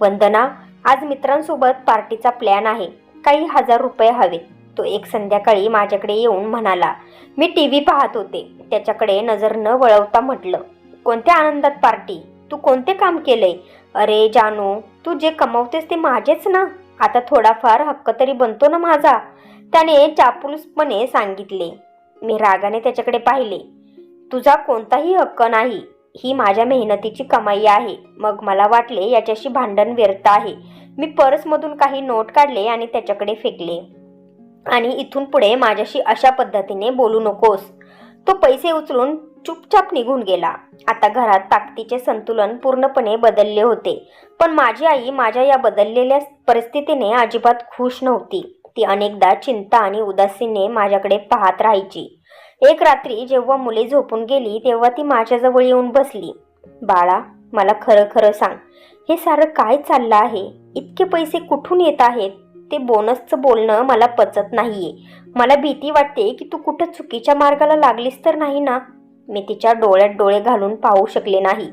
"वंदना, आज मित्रांसोबत पार्टीचा प्लॅन आहे. काही ₹1000 हवे." तो एक संध्याकाळी माझ्याकडे येऊन म्हणाला. मी टीव्ही पाहत होते. त्याच्याकडे नजर न वळवता म्हटलं, "कोणत्या आनंदात पार्टी? तू कोणते काम केलंय?" "अरे जानू, तू जे कमावतेस ते माझेच ना. आता थोडाफार हक्क तरी बनतो ना माझा," त्याने चापलूसपणे सांगितले. मी रागाने त्याच्याकडे पाहिले. "तुझा कोणताही हक्क नाही. ही माझ्या मेहनतीची कमाई आहे." मग मला वाटले याच्याशी भांडण व्यर्थ आहे. मी पर्समधून काही नोट काढले आणि त्याच्याकडे फेकले. "आणि इथून पुढे माझ्याशी अशा पद्धतीने बोलू नकोस." तो पैसे उचलून चुपचाप निघून गेला. आता घरात ताकदीचे संतुलन पूर्णपणे बदलले होते. पण माझी आई माझ्या या बदललेल्या परिस्थितीने अजिबात खुश नव्हती. ती अनेकदा चिंता आणि उदासीने माझ्याकडे पाहत राहायची. एक रात्री जेव्हा मुले झोपून गेली तेव्हा ती माझ्याजवळ येऊन बसली. "बाळा, मला खरं खरं सांग, हे सारं काय चाललं आहे? इतके पैसे कुठून येत आहेत?" ते बोनसचं बोलणं मला पचत नाहीये. मला भीती वाटते की तू कुठं चुकीच्या मार्गाला लागलीस तर नाही ना. मी तिच्या डोळ्यात डोळे घालून पाहू शकले नाही.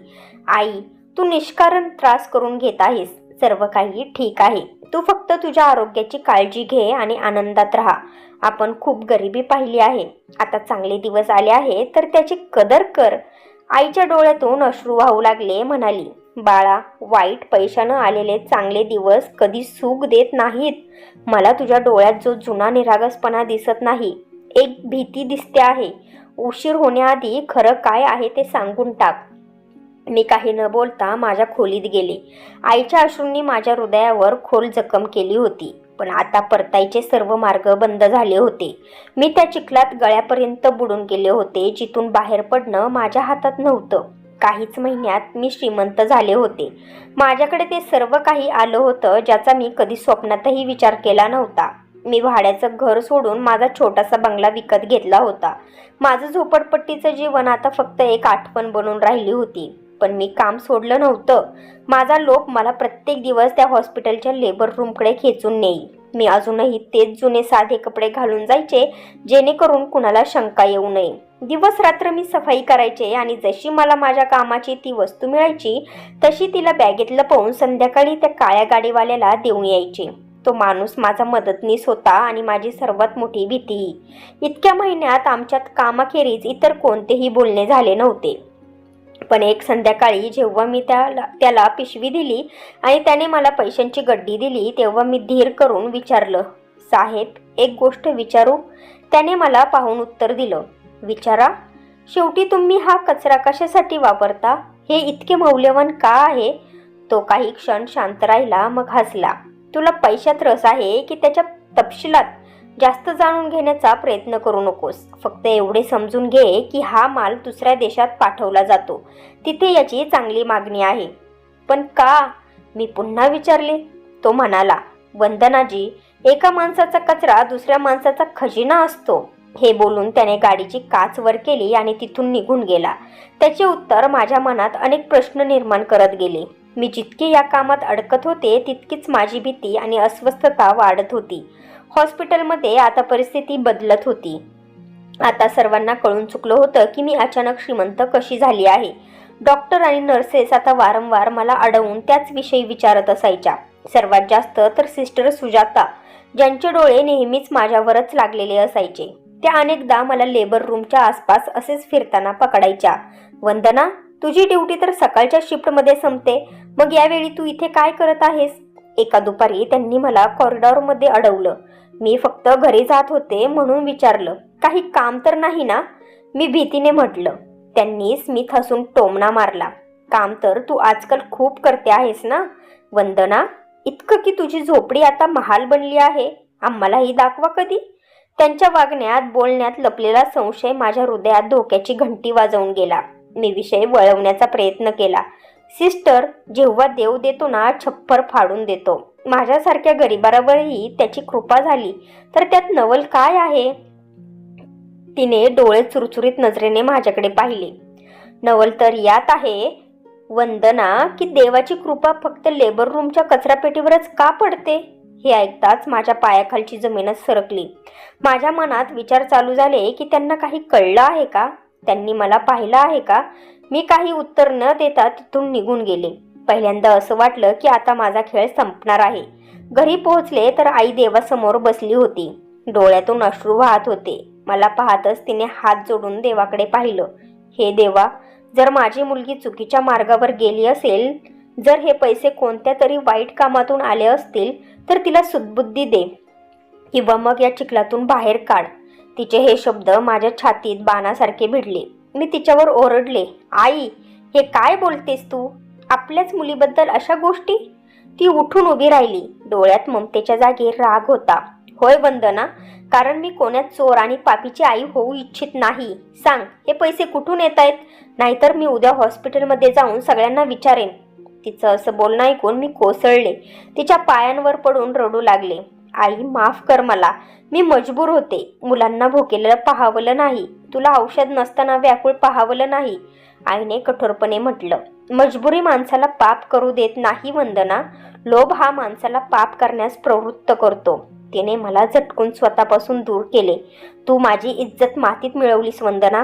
आई, तू निष्कारण त्रास करून घेत आहेस. सर्व काही ठीक आहे. तू फक्त तुझ्या आरोग्याची काळजी घे आणि आनंदात राहा. आपण खूप गरिबी पाहिली आहे. आता चांगले दिवस आले आहे तर त्याची कदर कर. आईच्या डोळ्यातून अश्रू वाहू लागले. म्हणाली, बाळा, वाईट पैशानं आलेले चांगले दिवस कधी सुख देत नाहीत. मला तुझ्या डोळ्यात जो जुना निरागसपणा दिसत नाही, एक भीती दिसते आहे. उशीर होण्याआधी खरं काय आहे ते सांगून टाक. मी काही न बोलता माझ्या खोलीत गेले. आईच्या अश्रूंनी माझ्या हृदयावर खोल जखम केली होती. पण आता परतायचे सर्व मार्ग बंद झाले होते. मी त्या चिखलात गळ्यापर्यंत बुडून गेले होते, जिथून बाहेर पडणं माझ्या हातात नव्हतं. काहीच महिन्यात मी श्रीमंत झाले होते. माझ्याकडे ते सर्व काही आलं होतं ज्याचा मी कधी स्वप्नातही विचार केला नव्हता. मी भाड्याचं घर सोडून माझा छोटासा बंगला विकत घेतला होता. माझं झोपडपट्टीचं जीवन आता फक्त एक आठवण बनून राहिली होती. पण मी काम सोडलं नव्हतं. माझा लोक मला प्रत्येक दिवस त्या हॉस्पिटलच्या लेबर रूमकडे खेचून नेई. मी अजूनही तेच जुने साधे कपडे घालून जायचे, जेणेकरून कुणाला शंका येऊ नये. दिवस रात्र मी सफाई करायचे आणि जशी मला माझ्या कामाची ती वस्तू मिळायची तशी तिला बॅगेत लपवून संध्याकाळी त्या काळ्या गाडीवाल्याला देऊन यायचे. तो माणूस माझा मदतनीस होता आणि माझी सर्वात मोठी भीती. इतक्या महिन्यात आमच्यात कामाखेरीज इतर कोणतेही बोलणे झाले नव्हते. पण एक संध्याकाळी जेव्हा मी त्याला पिशवी दिली आणि त्याने मला पैशांची गड्डी दिली, तेव्हा मी धीर करून विचारलं, साहेब, एक गोष्ट विचारू? त्याने मला पाहून उत्तर दिलं, विचारा. शेवटी तुम्ही हा कचरा कशासाठी वापरता? हे इतके मौल्यवान का आहे? तो काही क्षण शांत राहिला, मग हसला. तुला पैशात रस आहे की त्याच्या तपशिलात? जास्त जाणून घेण्याचा प्रयत्न करू नकोस. फक्त एवढे समजून घे की हा माल दुसऱ्या देशात पाठवला जातो. तिथे याची चांगली मागणी आहे. पण का? मी पुन्हा विचारले. तो म्हणाला, वंदनाजी, एका माणसाचा कचरा दुसऱ्या माणसाचा खजिना असतो. हे बोलून त्याने गाडीची काच वर केली आणि तिथून निघून गेला. त्याचे उत्तर माझ्या मनात अनेक प्रश्न निर्माण करत गेले. मी जितके या कामात अडकत होते तितकीच माझी भीती आणि अस्वस्थता वाढत होती. हॉस्पिटलमध्ये आता परिस्थिती बदलत होती. आता सर्वांना कळून चुकलं होतं की मी अचानक श्रीमंत कशी झाली आहे. डॉक्टर आणि नर्सेस आता वारंवार मला अडवून त्याच विषयी विचारत असायच्या. सर्वात जास्त तर सिस्टर सुजाता, ज्यांचे डोळे नेहमीच माझ्यावरच लागलेले असायचे. त्या अनेकदा मला लेबर रूमच्या आसपास असेच फिरताना पकडायच्या. वंदना, तुझी ड्युटी तर सकाळच्या शिफ्टमध्ये संपते, मग यावेळी तू इथे काय करत आहेस? एका दुपारी त्यांनी मला कॉरिडॉरमध्ये अडवलं. मी फक्त घरी जात होते म्हणून विचारलं, काही काम तर नाही ना? मी भीतीने म्हटलं. त्यांनी स्मित हसून टोमणा मारला. काम तर तू आजकाल खूप करते आहेस ना वंदना? इतकं की तुझी झोपडी आता महाल बनली आहे. आम्हालाही दाखवा कधी. त्यांच्या वागण्यात बोलण्यात लपलेला संशय माझ्या हृदयात धोक्याची घंटी वाजवून गेला. मी विषय वळवण्याचा प्रयत्न केला. सिस्टर, जेव्हा देव देतो ना, छप्पर फाडून देतो. माझ्यासारख्या गरिबावरही त्याची कृपा झाली तर त्यात नवल काय आहे? तिने डोळे चुरचुरीत नजरेने माझ्याकडे पाहिले. नवल तर यात आहे वंदना की देवाची कृपा फक्त लेबर रूमच्या कचरापेटीवरच का पडते? हे ऐकताच माझ्या पायाखालची जमीनच सरकली. माझ्या मनात विचार चालू झाले की त्यांना काही कळलं आहे का? त्यांनी मला पाहिलं आहे का? मी काही उत्तर न देता तिथून निघून गेले. पहिल्यांदा असं वाटलं की आता माझा खेळ संपणार आहे. घरी पोहोचले तर आई देवासमोर बसली होती. डोळ्यातून अश्रू वाहत होते. मला पाहतच तिने हात जोडून देवाकडे पाहिलं. हे देवा, जर माझी मुलगी चुकीच्या मार्गावर गेली असेल, जर हे पैसे कोणत्या तरी वाईट कामातून आले असतील, तर तिला सुदबुद्धी दे किंवा मग या चिखलातून बाहेर काढ. तिचे हे शब्द माझ्या छातीत बाणासारखे भिडले. मी तिच्यावर ओरडले, आई, हे काय बोलतेस तू? आपल्याच मुलीबद्दल अशा गोष्टी? ती उठून उभी राहिली. डोळ्यात ममतेच्या जागी राग होता. होय वंदना, कारण मी कोण्यात चोर आणि पापीची आई होऊ इच्छित नाही. सांग, हे पैसे कुठून येत आहेत? नाहीतर मी उद्या हॉस्पिटलमध्ये जाऊन सगळ्यांना विचारेन. तिचं असं बोलणं ऐकून मी कोसळले. तिच्या पायांवर पडून रडू लागले. आई, माफ कर मला. मी मजबूर होते. मुलांना भुकेलेलं पाहावलं नाही. तुला औषध नसताना व्याकुळ पाहावलं नाही. आईने कठोरपणे म्हटलं. मजबुरी माणसाला पाप करू देत नाही वंदना, लोभ हा माणसाला पाप करण्यास प्रवृत्त करतो. तिने मला झटकून स्वतःपासून दूर केले. तू माझी इज्जत मातीत मिळवलीस वंदना.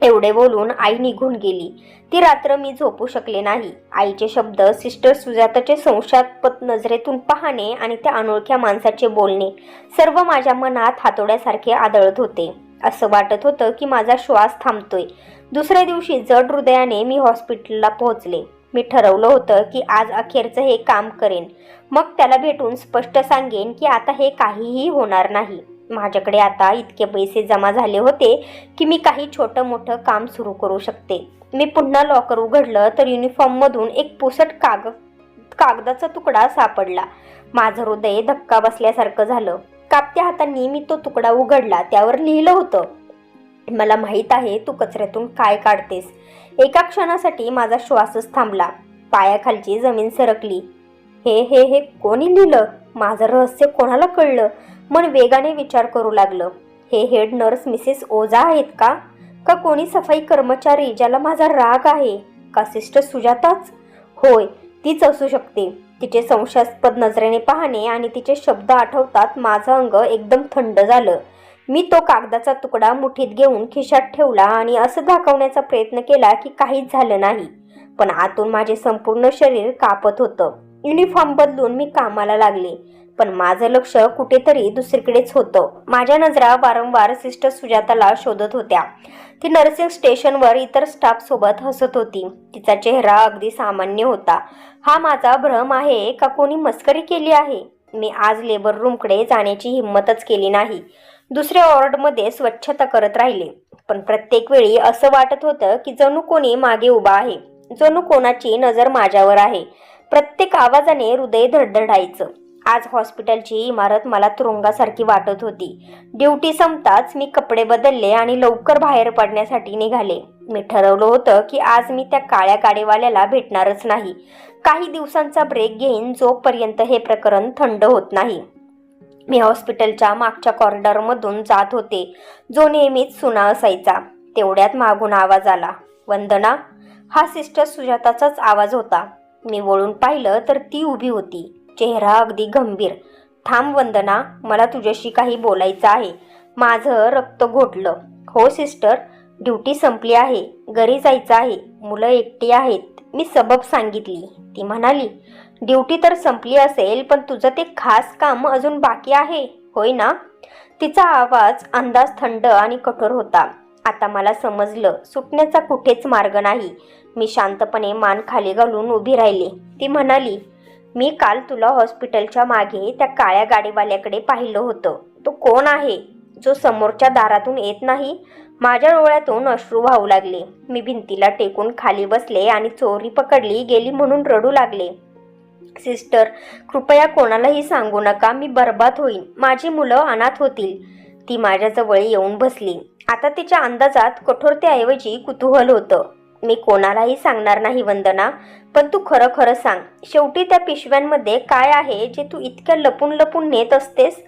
एवढे बोलून आई निघून गेली. ती रात्र मी झोपू शकले नाही. आईचे शब्द, सिस्टर सुजाताचे संशयास्पद नजरेतून पाहणे आणि त्या अनोळख्या माणसाचे बोलणे सर्व माझ्या मनात हातोड्यासारखे आदळत होते. असं वाटत होतं की माझा श्वास थांबतोय. दुसऱ्या दिवशी जड हृदयाने मी हॉस्पिटलला पोहोचले. मी ठरवलं होतं की आज अखेरचं हे काम करेन. मग त्याला भेटून स्पष्ट सांगेन की आता हे काहीही होणार नाही. माझ्याकडे आता इतके पैसे जमा झाले होते की मी काही छोटं मोठं काम सुरू करू शकते. मी पुन्हा लॉकर उघडलं तर युनिफॉर्ममधून एक पुसट कागदाचा तुकडा सापडला. माझं हृदय धक्का बसल्यासारखं झालं. कापत्या हातांनी मी तो तुकडा उघडला. त्यावर लिहिलं होतं, मला माहीत आहे तू कचऱ्यातून काय काढतेस. एका क्षणासाठी माझा श्वासच थांबला. पायाखालची जमीन सरकली. हे हे हे कोणी लिहिलं? माझं रहस्य कोणाला कळलं? मन वेगाने विचार करू लागलं. हे हेड नर्स मिसेस ओझा आहेत का? का कोणी सफाई कर्मचारी ज्याला माझा राग आहे? का सिस्टर सुजाताच? होय, तीच असू शकते. तिचे संशयास्पद नजरेने पाहणे आणि तिचे शब्द आठवतात माझं अंग एकदम थंड झालं. मी तो कागदाचा तुकडा मुठीत घेऊन खिशात ठेवला आणि असं दाखवण्याचा प्रयत्न केला की काहीच झालं नाही. पण आतून माझे संपूर्ण शरीर कापत होतं. युनिफॉर्म बदलून मी कामाला लागले. पण माझं लक्ष कुठेतरी दुसरीकडेच होतं. माझ्या नजरा वारंवार सिस्टर सुजाताला शोधत होत्या. ती नर्सिंग स्टेशनवर इतर स्टाफ सोबत हसत होती. तिचा चेहरा अगदी सामान्य होता. हा माझा भ्रम आहे का कोणी मस्करी केली आहे? मी आज लेबर रूमकडे जाण्याची हिंमतच केली नाही. दुसऱ्या वॉर्डमध्ये स्वच्छता करत राहिले. पण प्रत्येक वेळी असं वाटत होतं की जणू कोणी मागे उभा आहे, जणू कोणाची नजर माझ्यावर आहे. प्रत्येक आवाजाने हृदय धडधडायचं. आज हॉस्पिटलची इमारत मला तुरुंगासारखी वाटत होती. ड्युटी संपताच मी कपडे बदलले आणि लवकर बाहेर पडण्यासाठी निघाले. मी ठरवलं होतं की आज मी त्या काळ्या गाडीवाल्याला भेटणारच नाही. काही दिवसांचा ब्रेक घेईन जोपर्यंत हे प्रकरण थंड होत नाही. मी हॉस्पिटलच्या मागच्या कॉरिडॉरमधून जात होते, जो नेहमीच सुना असायचा. तेवढ्यात मागून आवाज आला, वंदना. हा सिस्टर सुजाताचाच आवाज होता. मी वळून पाहिलं तर ती उभी होती, चेहरा अगदी गंभीर. थांब वंदना, मला तुझ्याशी काही बोलायचं आहे. माझं रक्त घोटलं. हो सिस्टर, ड्युटी संपली आहे, घरी जायचं आहे, मुलं एकटी आहेत. मी सबब सांगितली. ती म्हणाली, ड्युटी तर संपली असेल पण तुझं ते खास काम अजून बाकी आहे, होय ना? तिचा आवाज अंदाज थंड आणि कठोर होता. आता मला समजलं, सुटण्याचा कुठेच मार्ग नाही. मी शांतपणे मान खाली घालून उभी राहिली. ती म्हणाली, मी काल तुला हॉस्पिटलच्या मागे त्या काळ्या गाडीवाल्याकडे पाहिलं होतं. तो कोण आहे जो समोरच्या दारातून येत नाही? माझ्या डोळ्यातून अश्रू वाहू लागले. मी भिंतीला टेकून खाली बसले आणि चोरी पकडली गेली म्हणून रडू लागले. सिस्टर, कृपया कोणालाही सांगू नका. मी बर्बाद होईन. माझी मुलं अनाथ होतील. ती माझ्याजवळ येऊन बसली. आता तिच्या अंदाजात कठोरतेऐवजी कुतूहल होतं. मी कोणालाही सांगणार नाही वंदना, पण तू खरं खरं सांग. शेवटी त्या पिशव्यांमध्ये काय आहे जे तू इतक्या लपून लपून नेत असतेस?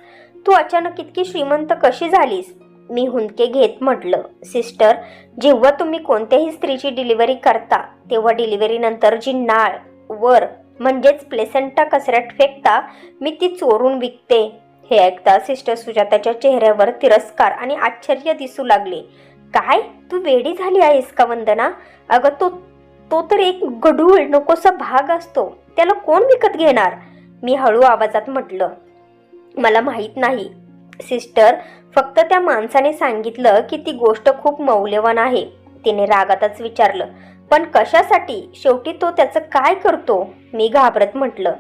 तू अचानक इतकी श्रीमंत कशी झालीस? मी हुंदके घेत म्हटलं, सिस्टर, जेव्हा तुम्ही कोणत्याही स्त्रीची डिलिव्हरी करता तेव्हा डिलिव्हरीनंतर जी नाळ वर म्हणजेच प्लेसेंटा कचऱ्यात फेकता, मी ती चोरून विकते. हे ऐकता सिस्टर सुजाताच्या चेहऱ्यावर तिरस्कार आणि आश्चर्य दिसू लागले. काय, तू वेडी झाली आहेस का वंदना? अगं तो तर एक गढूळ नकोसा भाग असतो. त्याला कोण विकत घेणार? मी हळू आवाजात म्हटलं, मला माहीत नाही सिस्टर. फक्त त्या माणसाने सांगितलं की ती गोष्ट खूप मौल्यवान आहे. तिने रागातच विचारलं, पण कशासाठी? शेवटी तो त्याचं काय करतो? मी घाबरत म्हटलं,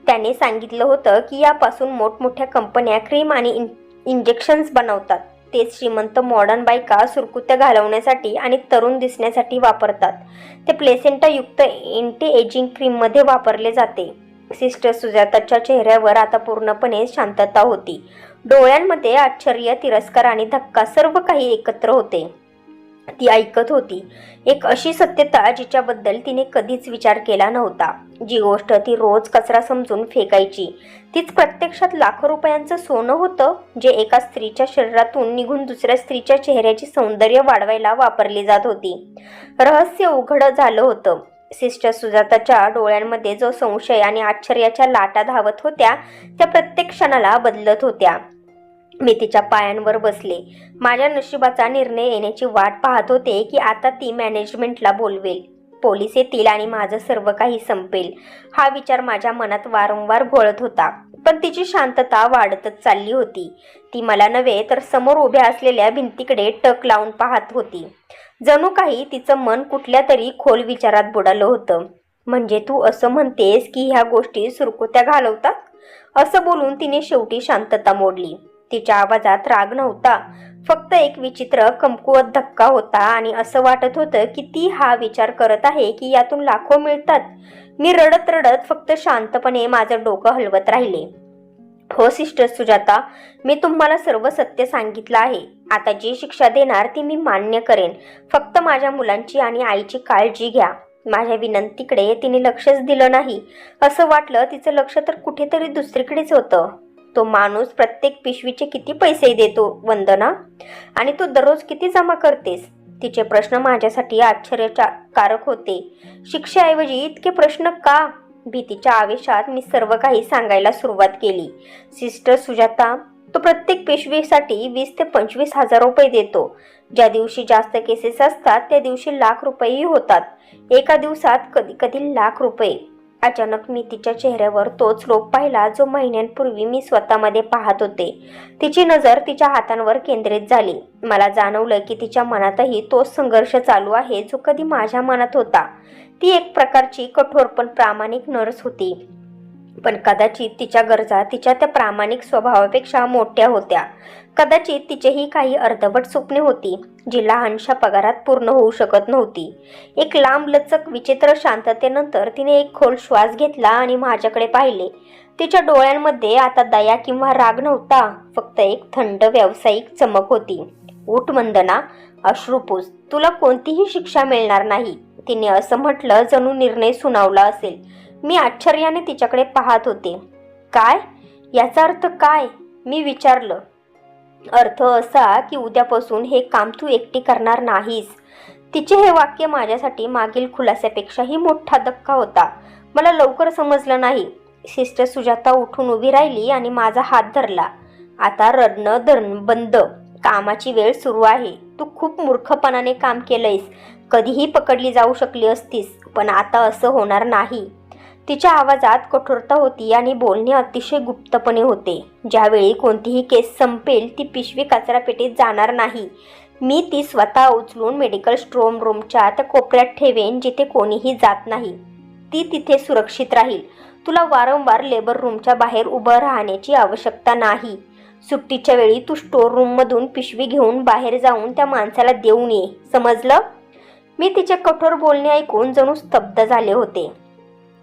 त्याने सांगितलं होतं की यापासून मोठमोठ्या कंपन्या क्रीम आणि इंजेक्शन्स बनवतात. ते श्रीमंत मॉडर्न बायका सुरकुत्या घालवण्यासाठी आणि तरुण दिसण्यासाठी वापरतात. ते प्लेसेंटायुक्त एंटी एजिंग क्रीममध्ये वापरले जाते. सिस्टर सुजाताच्या चेहऱ्यावर आता पूर्णपणे शांतता होती. डोळ्यांमध्ये आश्चर्य, तिरस्कार आणि धक्का सर्व काही एकत्र होते. ती ऐकत होती एक अशी सत्यता जिच्याबद्दल तिने कधीच विचार केला नव्हता. जी गोष्ट ती रोज कचरा समजून फेकायची, तीच प्रत्यक्षात लाखो रुपयांचं सोनं होतं, जे एका स्त्रीच्या शरीरातून निघून दुसऱ्या स्त्रीच्या चेहऱ्याची सौंदर्य वाढवायला वापरली जात होती. रहस्य उघड झालं होतं. सिस्टर सुजाताच्या डोळ्यांमध्ये जो संशय आणि आश्चर्याच्या लाटा धावत होत्या त्या प्रत्येक क्षणाला बदलत होत्या. मी तिच्या पायांवर बसले. माझ्या नशिबाचा निर्णय येण्याची वाट पाहत होते की आता ती मॅनेजमेंटला बोलवेल, पोलीस येतील आणि माझं सर्व काही संपेल. हा विचार माझ्या मनात वारंवार घोळत होता. पण तिची शांतता वाढतच चालली होती. ती मला नव्हे तर समोर उभ्या असलेल्या भिंतीकडे टक लावून पाहत होती. जणू काही तिचं मन कुठल्या तरी खोल विचारात बुडालं होतं. म्हणजे तू असं म्हणतेस की ह्या गोष्टी सुरकुत्या घालवतात? असं बोलून तिने शेवटी शांतता मोडली. तिच्या आवाजात राग नव्हता, फक्त एक विचित्र कमकुवत धक्का होता आणि असं वाटत होतं की ती हा विचार करत आहे की यातून लाखो मिळतात. मी रडत रडत फक्त शांतपणे माझं डोकं हलवत राहिले. हो सिस्टर सुजाता, मी तुम्हाला सर्व सत्य सांगितलं आहे. आता जी शिक्षा देणार ती मी मान्य करेन. फक्त माझ्या मुलांची आणि आईची काळजी घ्या. माझ्या विनंतीकडे तिने लक्षच दिलं नाही. असं वाटलं तिचं लक्ष तर कुठेतरी दुसरीकडेच होतं. तो माणूस प्रत्येक पिशवीचे किती पैसे देतो वंदना? आणि तू दररोज किती जमा करतेस? तिचे प्रश्न माझ्यासाठी आश्चर्यकारक होते. शिक्षेऐवजी इतके प्रश्न का? भीतीच्या आवेशात मी सर्व काही सांगायला सुरुवात केली. सिस्टर सुजाता, तो प्रत्येक पिशवीसाठी 20 ते 25,000 रुपये देतो. ज्या दिवशी जास्त केसेस असतात त्या दिवशी लाख रुपयेही होतात. एका दिवसात कधी कधी लाख रुपये. अचानक मी तिच्या चेहऱ्यावर तोच रोग पाहिला जो महिन्यांपूर्वी मी स्वतःमध्ये पाहत होते. तिची नजर तिच्या हातांवर केंद्रित झाली. मला जाणवलं की तिच्या मनातही तोच संघर्ष चालू आहे जो कधी माझ्या मनात होता. ती एक प्रकारची कठोर पण प्रामाणिक नर्स होती, पण कदाचित तिच्या गरजा तिच्या त्या प्रामाणिक स्वभावापेक्षा मोठ्या होत्या. कदाचित तिचेही काही अर्धवट स्वप्ने होती जी लहानशा पगारात पूर्ण होऊ शकत नव्हती. एक लांबलचक विचित्र शांततेनंतर तिने एक खोल श्वास घेतला आणि माझ्याकडे पाहिले. तिच्या डोळ्यांमध्ये आता दया किंवा राग नव्हता, फक्त एक थंड व्यावसायिक चमक होती. उठ वंदना, अश्रू पुस, तुला कोणतीही शिक्षा मिळणार नाही, तिने असं म्हटलं जणू निर्णय सुनावला असेल. मी आश्चर्याने तिच्याकडे पाहत होते. काय? याचा अर्थ काय? मी विचारलं. अर्थ असा की उद्यापासून हे काम तू एकटी करणार नाहीस. तिचे हे वाक्य माझ्यासाठी मागील खुलासापेक्षाही मोठा धक्का होता. मला लवकर समजलं नाही. सिस्टर सुजाता उठून उभी राहिली आणि माझा हात धरला. आता रडणं बंद. कामाची वेळ सुरू आहे. तू खूप मूर्खपणाने काम केलंयस. कधीही पकडली जाऊ शकली असतीस, पण आता असं होणार नाही. तिच्या आवाजात कठोरता होती आणि बोलणे अतिशय गुप्तपणे होते. ज्यावेळी कोणतीही केस संपेल ती पिशवी कचरापेटीत जाणार नाही. मी ती स्वतः उचलून मेडिकल स्ट्रॉंग रूमच्या त्या कोपऱ्यात ठेवेन जिथे कोणीही जात नाही. ती तिथे सुरक्षित राहील. तुला वारंवार लेबर रूमच्या बाहेर उभं राहण्याची आवश्यकता नाही. सुट्टीच्या वेळी तू स्टोर रूममधून पिशवी घेऊन बाहेर जाऊन त्या माणसाला देऊन ये, समजलं? मी तिचे कठोर बोलणे ऐकून जणू स्तब्ध झाले होते.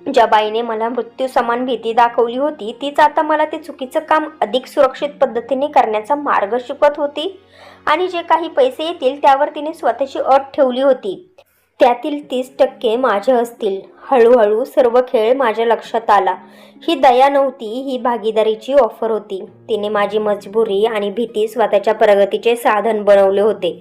ज्या बाईने मला मृत्यू समान भीती दाखवली होती तीच आता मला ते चुकीचं काम अधिक सुरक्षित पद्धतीने करण्याचा मार्ग शिकवत होती. आणि जे काही पैसे येतील त्यावर तिने स्वतःची अट ठेवली होती. त्यातील 30% माझे असतील. हळूहळू सर्व खेळ माझ्या लक्षात आला. ही दया नव्हती, ही भागीदारीची ऑफर होती. तिने माझी मजबुरी आणि भीती स्वतःच्या प्रगतीचे साधन बनवले होते.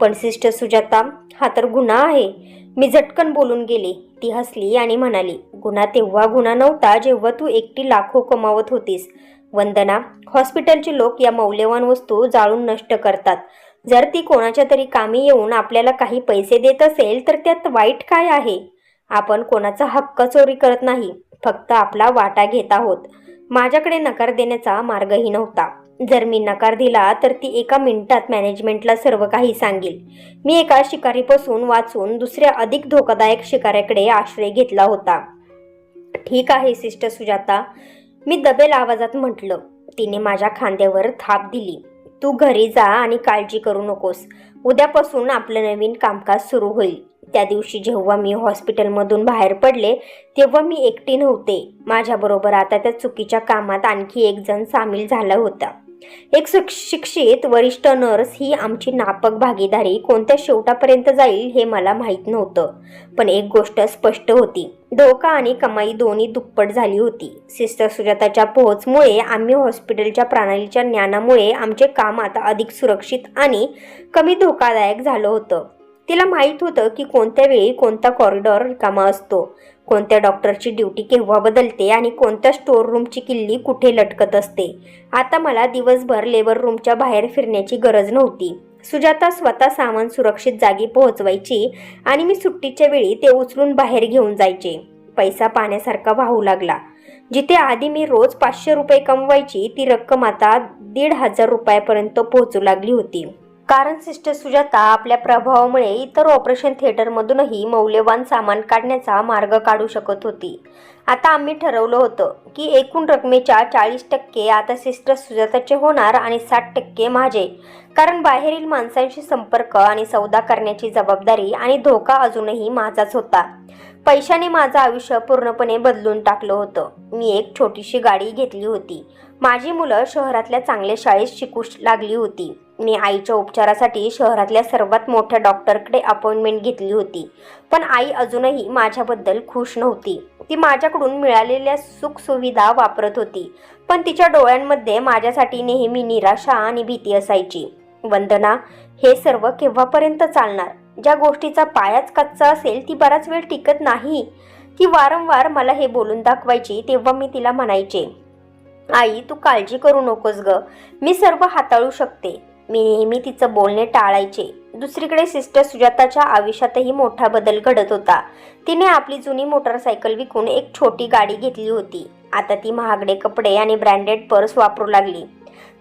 पण सिस्टर सुजाता, हा तर गुन्हा आहे. मी झटकन बोलून गेले. ती हसली आणि म्हणाली, गुन्हा तेव्हा गुन्हा नव्हता जेव्हा तू एकटी लाखो कमावत होतीस. वंदना, हॉस्पिटलचे लोक या मौल्यवान वस्तू जाळून नष्ट करतात. जर ती कोणाच्या तरी कामी येऊन आपल्याला काही पैसे देत असेल तर त्यात वाईट काय आहे? आपण कोणाचा हक्क चोरी करत नाही, फक्त आपला वाटा घेत आहोत. माझ्याकडे नकार देण्याचा मार्गही नव्हता. जर मी नकार दिला तर ती एका मिनिटात मॅनेजमेंटला सर्व काही सांगेल. मी एका शिकारीपासून वाचून दुसऱ्या अधिक धोकादायक शिकाऱ्याकडे आश्रय घेतला होता. ठीक आहे सिस्टर सुजाता, मी दबेल आवाजात म्हटलं. तिने माझ्या खांद्यावर थाप दिली. तू घरी जा आणि काळजी करू नकोस. उद्यापासून आपलं नवीन कामकाज सुरू होईल. त्या दिवशी जेव्हा मी हॉस्पिटलमधून बाहेर पडले तेव्हा मी एकटी नव्हते. माझ्याबरोबर आता त्या चुकीच्या कामात आणखी एक जण सामील झाला होता. एक शिक्षित वरिष्ठ नर्स. ही आमची नापक भागीदारी कोणत्या शेवटापर्यंत जाईल हे मला माहीत नव्हतं. पण एक गोष्ट स्पष्ट होती, धोका आणि कमाई दोन्ही दुप्पट झाली होती. सिस्टर सुजाताच्या पोहोचमुळे आम्ही हॉस्पिटलच्या प्रणालीच्या ज्ञानामुळे आमचे काम आता अधिक सुरक्षित आणि कमी धोकादायक झालं होतं. तिला माहीत होतं की कोणत्या वेळी कोणता कॉरिडॉर रिकामा असतो, कोणत्या डॉक्टरची ड्युटी केव्हा बदलते आणि कोणत्या स्टोअर रूमची किल्ली कुठे लटकत असते. आता मला दिवसभर लेबर रूमच्या बाहेर फिरण्याची गरज नव्हती. सुजाता स्वतः सामान सुरक्षित जागी पोहोचवायची आणि मी सुट्टीच्या वेळी ते उचलून बाहेर घेऊन जायचे. पैसा पाण्यासारखा वाहू लागला. जिथे आधी मी रोज 500 रुपये कमवायची, ती रक्कम आता 1,500 रुपयापर्यंत पोहोचू लागली होती. कारण सिस्टर सुजाता आपल्या प्रभावामुळे इतर ऑपरेशन थिएटरमधूनही मौल्यवान सामान काढण्याचा मार्ग काढू शकत होती. आता आम्ही ठरवलं होतं की एकूण रकमेच्या 40% आता सिस्टर सुजाताचे होणार आणि 60% माझे. कारण बाहेरील माणसांशी संपर्क आणि सौदा करण्याची जबाबदारी आणि धोका अजूनही माझाच होता. पैशाने माझं आयुष्य पूर्णपणे बदलून टाकलं होतं. मी एक छोटीशी गाडी घेतली होती. माझी मुलं शहरातल्या चांगल्या शाळेत शिकू लागली होती. मी आईच्या उपचारासाठी शहरातल्या सर्वात मोठ्या डॉक्टरकडे अपॉइंटमेंट घेतली होती. पण आई अजूनही माझ्याबद्दल खुश नव्हती. ती माझ्याकडून मिळालेल्या सुखसुविधा वापरत होती, पण तिच्या डोळ्यांमध्ये माझ्यासाठी नेहमी निराशा आणि भीती असायची. वंदना, हे सर्व केव्हापर्यंत चालणार? ज्या गोष्टीचा पायाच कच्चा असेल ती बराच वेळ टिकत नाही. ती वारंवार मला हे बोलून दाखवायची. तेव्हा मी तिला म्हणायचे, आई तू काळजी करू नकोस ग, मी सर्व हाताळू शकते. मी नेहमी तिचं बोलणे टाळायचे. दुसरीकडे सिस्टर सुजाताच्या आयुष्यातही मोठा बदल घडत होता. तिने आपली जुनी मोटरसायकल विकून एक छोटी गाडी घेतली होती. आता ती महागडे कपडे आणि ब्रँडेड पर्स वापरू लागली.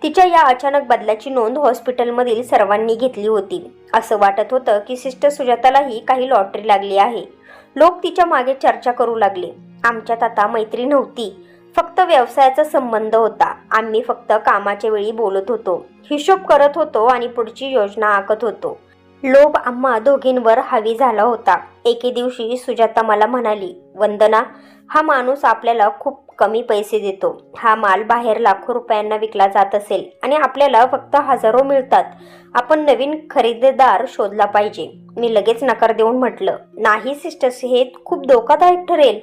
तिच्या या अचानक बदलाची नोंद हॉस्पिटलमधील सर्वांनी घेतली होती. असं वाटत होतं की सिस्टर सुजातालाही काही लॉटरी लागली आहे. लोक तिच्या मागे चर्चा करू लागले. आमच्यात आता मैत्री नव्हती, फक्त व्यवसायाचा संबंध होता. आम्ही फक्त कामाच्या वेळी बोलत होतो, हिशोब करत होतो आणि पुढची योजना आखत होतो. लोभ आम्हा दोघींवर हावी झाला होता. एके दिवशी सुजाता मला म्हणाली, वंदना, हा माणूस आपल्याला खूप कमी पैसे देतो. हा माल बाहेर लाखो रुपयांना विकला जात असेल आणि आपल्याला फक्त हजारो मिळतात. आपण नवीन खरेदीदार शोधला पाहिजे. मी लगेच नकार देऊन म्हटलं, नाही सिस्टर्स, हे खूप धोकादायक ठरेल.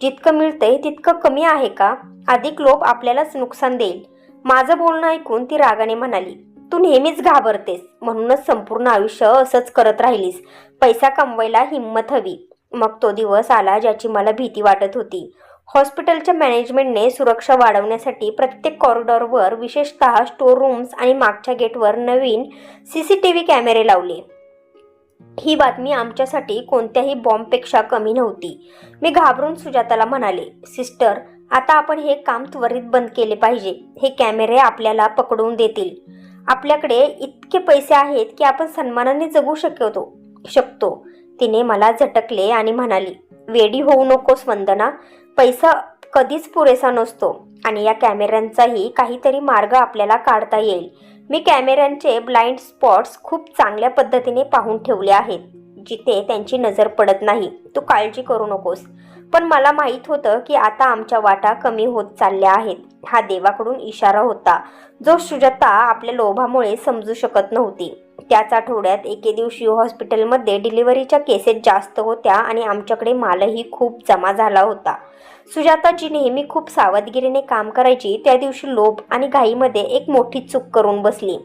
जितकं मिळतंय तितकं कमी आहे का? अधिक लोभ आपल्यालाच नुकसान देईल. माझं बोलणं ऐकून ती रागाने म्हणाली, तू नेहमीच घाबरतेस, म्हणूनच संपूर्ण आयुष्य असंच करत राहिलीस. पैसा कमवायला हिंमत हवी. मग तो दिवस आला ज्याची मला भीती वाटत होती. हॉस्पिटलच्या मॅनेजमेंटने सुरक्षा वाढवण्यासाठी प्रत्येक कॉरिडॉरवर, विशेषतः स्टोर रूम्स आणि मागच्या गेटवर नवीन CCTV कॅमेरे लावले. ही बातमी आमच्यासाठी कोणत्याही बॉम्बपेक्षा कमी नव्हती. मी घाबरून सुजाताला म्हणाले, सिस्टर, आता आपण हे काम त्वरित बंद केले पाहिजे. हे कॅमेरे आपल्याला पकडून देतील. आपल्याकडे इतके पैसे आहेत की आपण सन्मानाने जगू शकतो. तिने मला झटकले आणि म्हणाली, वेडी होऊ नकोस वंदना. पैसा कधीच पुरेसा नसतो आणि या कॅमेऱ्यांचाही काहीतरी मार्ग आपल्याला काढता येईल. मी कॅमेऱ्यांचे ब्लाइंड स्पॉट्स खूप चांगल्या पद्धतीने पाहून ठेवले आहेत, जिथे त्यांची नजर पडत नाही. तू काळजी करू नकोस. पण मला माहीत होतं की आता आमच्या वाटा कमी होत चालल्या आहेत. हा देवाकडून इशारा होता, जो सुजाता आपल्या लोभामुळे समजू शकत नव्हती. त्याच आठवड्यात एके दिवशी हॉस्पिटलमध्ये डिलिव्हरीच्या केसेस जास्त होत्या आणि आमच्याकडे मालही खूप जमा झाला होता. सुजाता जी नेहमी खूप सावधगिरीने काम करायची, त्या दिवशी लोभ आणि घाईमध्ये एक मोठी चूक करून बसली.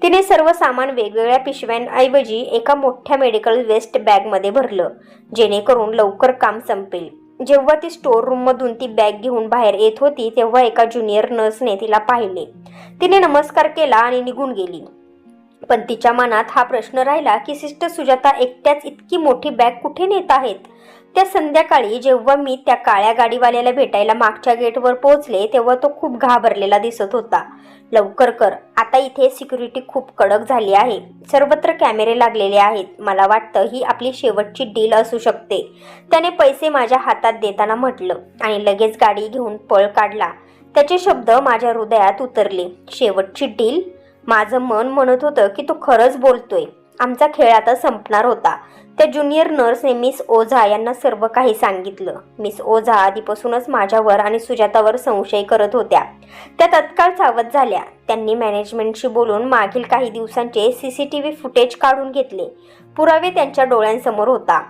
तिने सर्व सामान वेगवेगळ्या पिशव्यांऐवजी एका मोठ्या मेडिकल वेस्ट बॅगमध्ये भरलं, जेणेकरून लवकर काम संपेल. जेव्हा ती स्टोअर रूममधून ती बॅग घेऊन बाहेर येत होती, तेव्हा एका ज्युनियर नर्सने तिला पाहिले. तिने नमस्कार केला आणि निघून गेली. पण तिच्या मनात हा प्रश्न राहिला की सिस्टर सुजाता एकट्याच इतकी मोठी बॅग कुठे नेत आहेत. त्या संध्याकाळी जेव्हा मी त्या काळ्या गाडीवाल्याला भेटायला मागच्या गेटवर पोहोचले, तेव्हा तो खूप घाबरलेला दिसत होता. लवकर कर, आता इथे सिक्युरिटी खूप कडक झाली आहे. सर्वत्र कॅमेरे लागलेले आहेत. मला वाटतं ही आपली शेवटची डील असू शकते, त्याने पैसे माझ्या हातात देताना म्हटलं आणि लगेच गाडी घेऊन पळ काढला. त्याचे शब्द माझ्या हृदयात उतरले. शेवटची डील? माझं मन म्हणत होतं की तो खरंच बोलतोय. आमचा खेळ आता संपणार होता. त्या ज्युनियर नर्सने मिस ओझा यांना सर्व काही सांगितलं. मिस ओझा आधीपासूनच माझ्यावर आणि सुजातावर संशय करत होत्या. त्या तत्काळ सावध झाल्या. त्यांनी मॅनेजमेंटशी बोलून मागील काही दिवसांचे CCTV फुटेज काढून घेतले. पुरावे त्यांच्या डोळ्यांसमोर होता.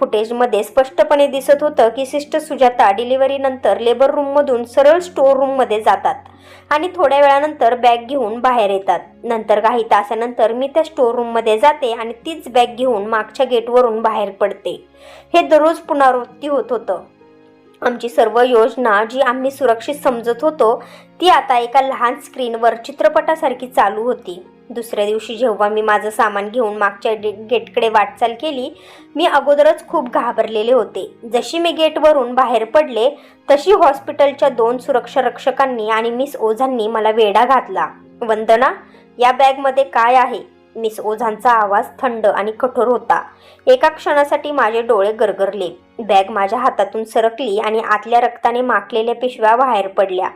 फुटेजमध्ये स्पष्टपणे दिसत होतं की सिस्टर सुजाता डिलिव्हरीनंतर लेबर रूममधून सरळ स्टोर रूममध्ये जातात आणि थोड्या वेळानंतर बॅग घेऊन बाहेर येतात. नंतर काही तासानंतर मी त्या स्टोर रूममध्ये जाते आणि तीच बॅग घेऊन मागच्या गेटवरून बाहेर पडते. हे दररोज पुनरावृत्ती होत होतं. आमची सर्व योजना जी आम्ही सुरक्षित समजत होतो ती आता एका लहान स्क्रीनवर चित्रपटासारखी चालू होती. दुसऱ्या दिवशी जेव्हा मी माझं सामान घेऊन मागच्या गेटकडे वाटचाल केली, मी अगोदरच खूप घाबरलेले होते. जशी मी गेटवरून बाहेर पडले तशी हॉस्पिटलच्या 2 सुरक्षा रक्षकांनी आणि मिस ओझांनी मला वेढा घातला. वंदना, या बॅगमध्ये काय आहे? मिस ओझांचा आवाज थंड आणि कठोर होता. एका क्षणासाठी माझे डोळे गरगरले. बॅग माझ्या हातातून सरकली आणि आतल्या रक्ताने माखलेल्या पिशव्या बाहेर पडल्या.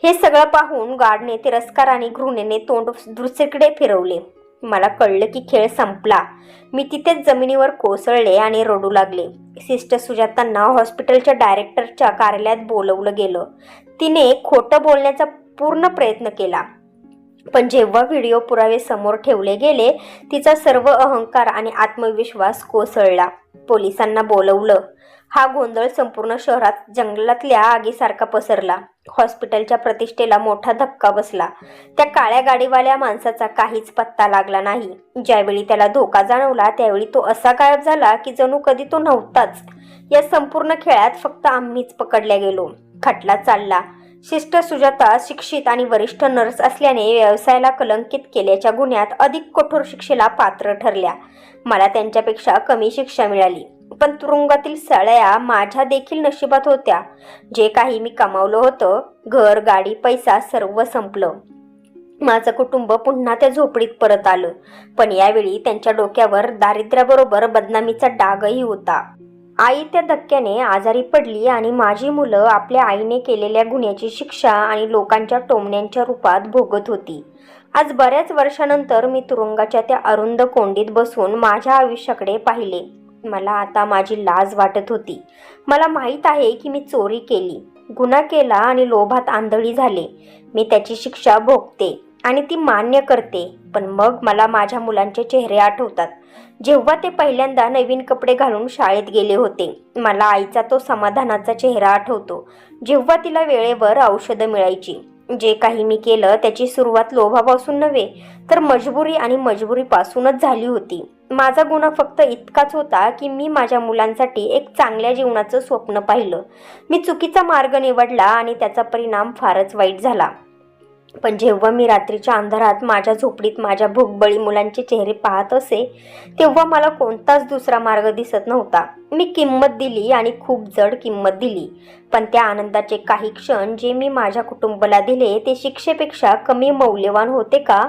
हे सगळं पाहून गार्डने तिरस्कार आणि घृणेने तोंड दुसरीकडे फिरवले. मला कळलं की खेळ संपला. मी तिथेच जमिनीवर कोसळले आणि रडू लागले. सिस्टर सुजातांना हॉस्पिटलच्या डायरेक्टरच्या कार्यालयात बोलवलं गेलं. तिने खोटं बोलण्याचा पूर्ण प्रयत्न केला, पण जेव्हा व्हिडिओ पुरावे समोर ठेवले गेले तिचा सर्व अहंकार आणि आत्मविश्वास कोसळला. पोलिसांना बोलवलं. हा गोंधळ संपूर्ण शहरात जंगलातल्या आगीसारखा पसरला. हॉस्पिटलच्या प्रतिष्ठेला मोठा धक्का बसला. त्या काळ्या गाडीवाल्या माणसाचा काहीच पत्ता लागला नाही. ज्यावेळी त्याला धोका जाणवला त्यावेळी तो असा गायब झाला की जणू कधी तो नव्हताच. या संपूर्ण खेळात फक्त आम्हीच पकडल्या गेलो. खटला चालला. सिस्टर सुजाता शिक्षित आणि वरिष्ठ नर्स असल्याने व्यवसायाला कलंकित केल्याच्या गुन्ह्यात अधिक कठोर शिक्षेला पात्र ठरल्या. मला त्यांच्यापेक्षा कमी शिक्षा मिळाली, पण तुरुंगातील सळया माझ्या देखील नशिबात होत्या. जे काही मी कमावलं होतं, घर, गाडी, पैसा सर्व संपलं. माझं कुटुंब पुन्हा त्या झोपडीत परत आलं, पण यावेळी त्यांच्या डोक्यावर दारिद्र्याबरोबर बदनामीचा डागही होता. आई त्या धक्क्याने आजारी पडली आणि माझी मुलं आपल्या आईने केलेल्या गुन्ह्याची शिक्षा आणि लोकांच्या टोमण्यांच्या रूपात भोगत होती. आज बऱ्याच वर्षानंतर मी तुरुंगाच्या त्या अरुंद कोंडीत बसून माझ्या आयुष्याकडे पाहिले. मला आता माझी लाज वाटत होती. मला माहीत आहे की मी चोरी केली, गुन्हा केला आणि लोभात आंधळी झाले. मी त्याची शिक्षा भोगते आणि ती मान्य करते. पण मग मला माझ्या मुलांचे चेहरे आठवतात, जेव्हा ते पहिल्यांदा नवीन कपडे घालून शाळेत गेले होते. मला आईचा तो समाधानाचा चेहरा आठवतो, जेव्हा तिला वेळेवर औषधं मिळायची. जे काही मी केलं त्याची सुरुवात लोभापासून नव्हे तर मजबुरी आणि मजबुरीपासूनच झाली होती. माझा गुन्हा फक्त इतकाच होता की मी माझ्या मुलांसाठी एक चांगल्या जीवनाचं स्वप्न पाहिलं. मी चुकीचा मार्ग निवडला आणि त्याचा परिणाम फारच वाईट झाला. पण जेव्हा मी रात्रीच्या अंधारात माझ्या झोपडीत माझ्या भोगबळी मुलांचे चेहरे पाहत असे तेव्हा मला कोणताच दुसरा मार्ग दिसत नव्हता. मी किंमत दिली आणि खूप जड किंमत दिली, पण त्या आनंदाचे काही क्षण जे मी माझ्या कुटुंबाला दिले ते शिक्षेपेक्षा कमी मौल्यवान होते का?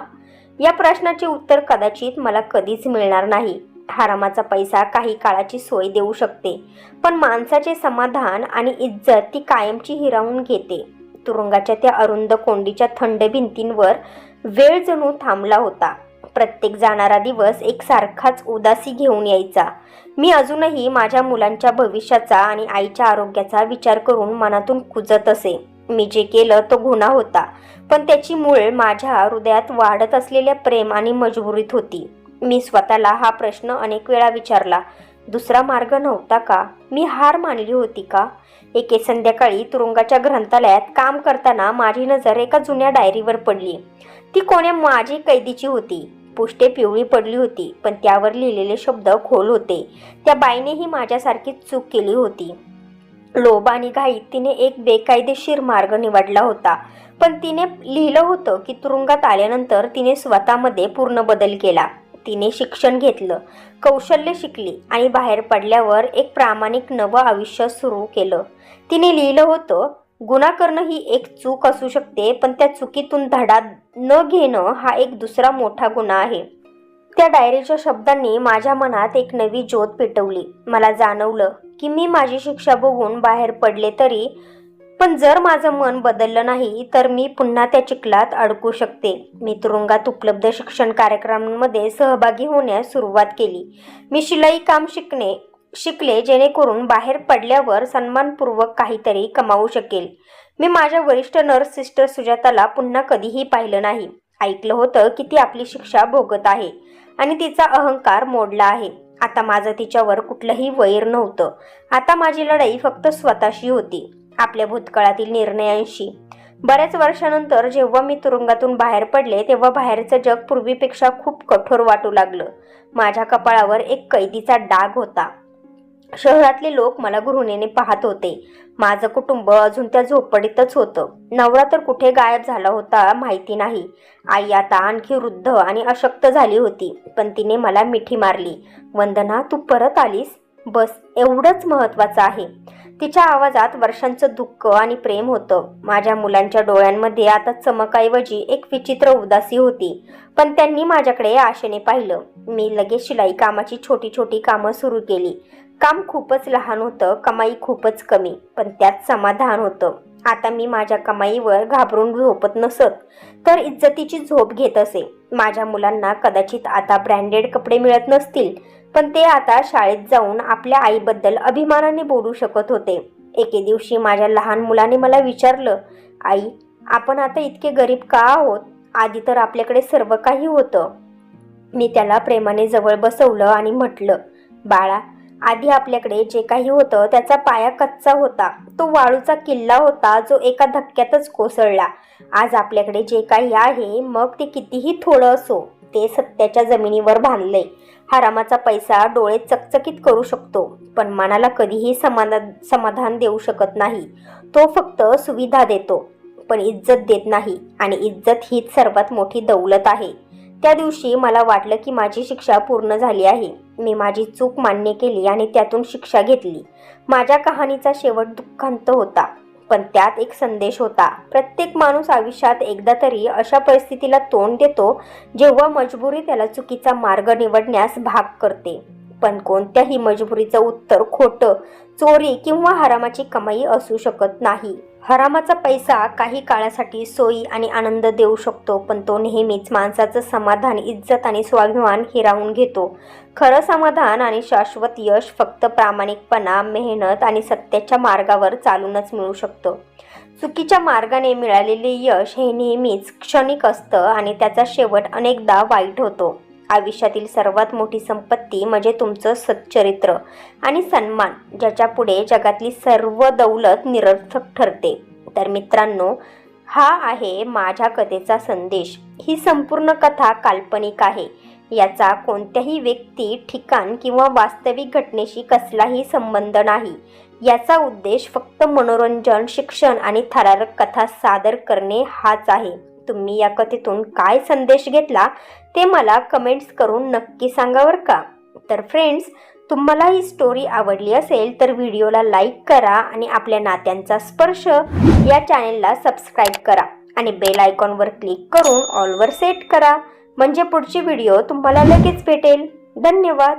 या प्रश्नाचे उत्तर कदाचित मला कधीच मिळणार नाही. हरामाचा पैसा काही काळाची सोय देऊ शकते, पण माणसाचे समाधान आणि इज्जत ती कायमची हिरावून घेते. तुरुंगाच्या त्या अरुंद कोंडीच्या थंड भिंतींवर वेळ जणू थांबला होता. प्रत्येक जाणारा दिवस एक सारखाच उदासी घेऊन यायचा. मी अजूनही माझ्या मुलांच्या भविष्याचा आणि आईच्या आरोग्याचा विचार करून मनातून कुजत असे. मी जे केलं तो गुन्हा होता, पण त्याची मूळ माझ्या हृदयात वाढत असलेल्या प्रेम आणि मजबुरीत होती. मी स्वतःला हा प्रश्न अनेक वेळा विचारला, दुसरा मार्ग नव्हता का? मी हार मानली होती का? एके संध्याकाळी तुरुंगाच्या ग्रंथालयात काम करताना माझी नजर एका जुन्या डायरीवर पडली. ती कोण्या माझी कैदीची होती. पुष्टे पिवळी पडली होती, पण त्यावर लिहिलेले शब्द खोल होते. त्या बाईनेही माझ्यासारखीच चूक केली होती. लोभ आणि घाईत तिने एक बेकायदेशीर मार्ग निवडला होता, पण तिने लिहिलं होतं की तुरुंगात आल्यानंतर तिने स्वतःमध्ये पूर्ण बदल केला. तिने शिक्षण घेतलं, कौशल्य शिकली आणि बाहेर पडल्यावर एक प्रामाणिक नवं आयुष्य सुरू केलं. तिने लिहिलं होतं, गुन्हा करणं ही एक चूक असू शकते, पण त्या चुकीतून धडा न घेणं हा एक दुसरा मोठा गुन्हा आहे. त्या डायरीच्या शब्दांनी माझ्या मनात एक नवी ज्योत पेटवली. मला जाणवलं की मी माझी शिक्षा भोगून बाहेर पडले तरी, पण जर माझं मन बदललं नाही तर मी पुन्हा त्या चिखलात अडकू शकते. मी तुरुंगात उपलब्ध शिक्षण कार्यक्रमांमध्ये सहभागी होण्यास सुरुवात केली. मी शिलाई काम शिकले जेणेकरून बाहेर पडल्यावर सन्मानपूर्वक काहीतरी कमावू शकेल. मी माझ्या वरिष्ठ नर्स सिस्टर सुजाताला पुन्हा कधीही पाहिलं नाही. ऐकलं होतं की ती आपली शिक्षा भोगत आहे आणि तिचा अहंकार मोडला आहे. आता माझं तिच्यावर कुठलंही वैर नव्हतं. आता माझी लढाई फक्त स्वतःशी होती, आपल्या भूतकाळातील निर्णयांशी. बऱ्याच वर्षानंतर जेव्हा मी तुरुंगातून बाहेर पडले तेव्हा बाहेरचं जग पूर्वीपेक्षा खूप कठोर वाटू लागलं. माझ्या कपाळावर एक कैदीचा डाग होता. शहरातले लोक मला घृणेने पाहत होते. माझं कुटुंब अजून त्या झोपडीतच होतं. नवरा तर कुठे गायब झाला होता माहिती नाही. आई आता आणखी वृद्ध आणि अशक्त झाली होती, पण तिने मला मिठी मारली. वंदना, तू परत आलीस, बस एवढंच महत्त्वाचं आहे. तिच्या आवाजात वर्षांचं दुःख आणि प्रेम होतं. माझ्या मुलांच्या डोळ्यांमध्ये आता चमकाऐवजी एक विचित्र उदासी होती, पण त्यांनी माझ्याकडे आशेने पाहिलं. मी लगेच शिलाई कामाची छोटी छोटी कामं सुरू केली. काम खूपच लहान होतं, कमाई खूपच कमी, पण त्यात समाधान होतं. आता मी माझ्या कमाईवर घाबरून झोपत नसत, तर इज्जतीची झोप घेत असे. माझ्या मुलांना कदाचित आता ब्रँडेड कपडे मिळत नसतील, पण ते आता शाळेत जाऊन आपल्या आईबद्दल अभिमानाने बोलू शकत होते. एके दिवशी माझ्या लहान मुलाने मला विचारलं, आई, आपण आता इतके गरीब का आहोत? आधी तर आपल्याकडे सर्व काही होतं. मी त्याला प्रेमाने जवळ बसवलं आणि म्हटलं, बाळा, आधी आपल्याकडे जे काही होतं त्याचा पाया कच्चा होता. तो वाळूचा किल्ला होता जो एका धक्क्यातच कोसळला. आज आपल्याकडे जे काही आहे, मग ते कितीही थोडं असो, ते सत्याच्या जमिनीवर बांधलंय. हरामाचा पैसा डोळे चकचकीत करू शकतो, पण मनाला कधीही समाधान देऊ शकत नाही. तो फक्त सुविधा देतो, पण इज्जत देत नाही, आणि इज्जत हीच सर्वात मोठी दौलत आहे. त्या दिवशी मला वाटलं की माझी शिक्षा पूर्ण झाली आहे. मी माझी चूक मान्य केली आणि त्यातून शिक्षा घेतली. माझ्या कहाणीचा शेवट दुःखांत होता, पण त्यात एक संदेश होता. प्रत्येक माणूस आयुष्यात एकदा तरी अशा परिस्थितीला तोंड देतो जेव्हा मजबुरी त्याला चुकीचा मार्ग निवडण्यास भाग करते. पण कोणत्याही मजबुरीचं उत्तर खोटं, चोरी किंवा हरामाची कमाई असू शकत नाही. हरामाचा पैसा काही काळासाठी सोयी आणि आनंद देऊ शकतो, पण तो नेहमीच माणसाचं समाधान, इज्जत आणि स्वाभिमान हिरावून घेतो. खरं समाधान आणि शाश्वत यश फक्त प्रामाणिकपणा, मेहनत आणि सत्याच्या मार्गावर चालूनच मिळू शकतं. चुकीच्या मार्गाने मिळालेले यश हे नेहमीच क्षणिक असतं आणि त्याचा शेवट अनेकदा वाईट होतो. आयुष्यातील सर्वात मोठी संपत्ती म्हणजे तुमचं सच्चरित्र आणि सन्मान, ज्याच्या पुढे जगातली सर्व दौलत निरर्थक ठरते. तर मित्रांनो, हा आहे माझ्या कथेचा संदेश. ही संपूर्ण कथा काल्पनिक आहे. याचा कोणत्याही व्यक्ती, ठिकाण किंवा वास्तविक घटनेशी कसलाही संबंध नाही. याचा उद्देश फक्त मनोरंजन, शिक्षण आणि थरारक कथा सादर करणे हाच आहे. तुम्ही या कथेतून काय संदेश घेतला ते मला कमेंट्स करून नक्की सांगा बरं का. तर फ्रेंड्स, तुम्हाला ही स्टोरी आवडली असेल तर व्हिडिओला लाईक करा आणि आपल्या नात्यांचा स्पर्श या चॅनेलला सबस्क्राईब करा आणि बेल आयकॉनवर क्लिक करून ऑलवर सेट करा, म्हणजे पुढची व्हिडिओ तुम्हाला लगेच भेटेल. धन्यवाद.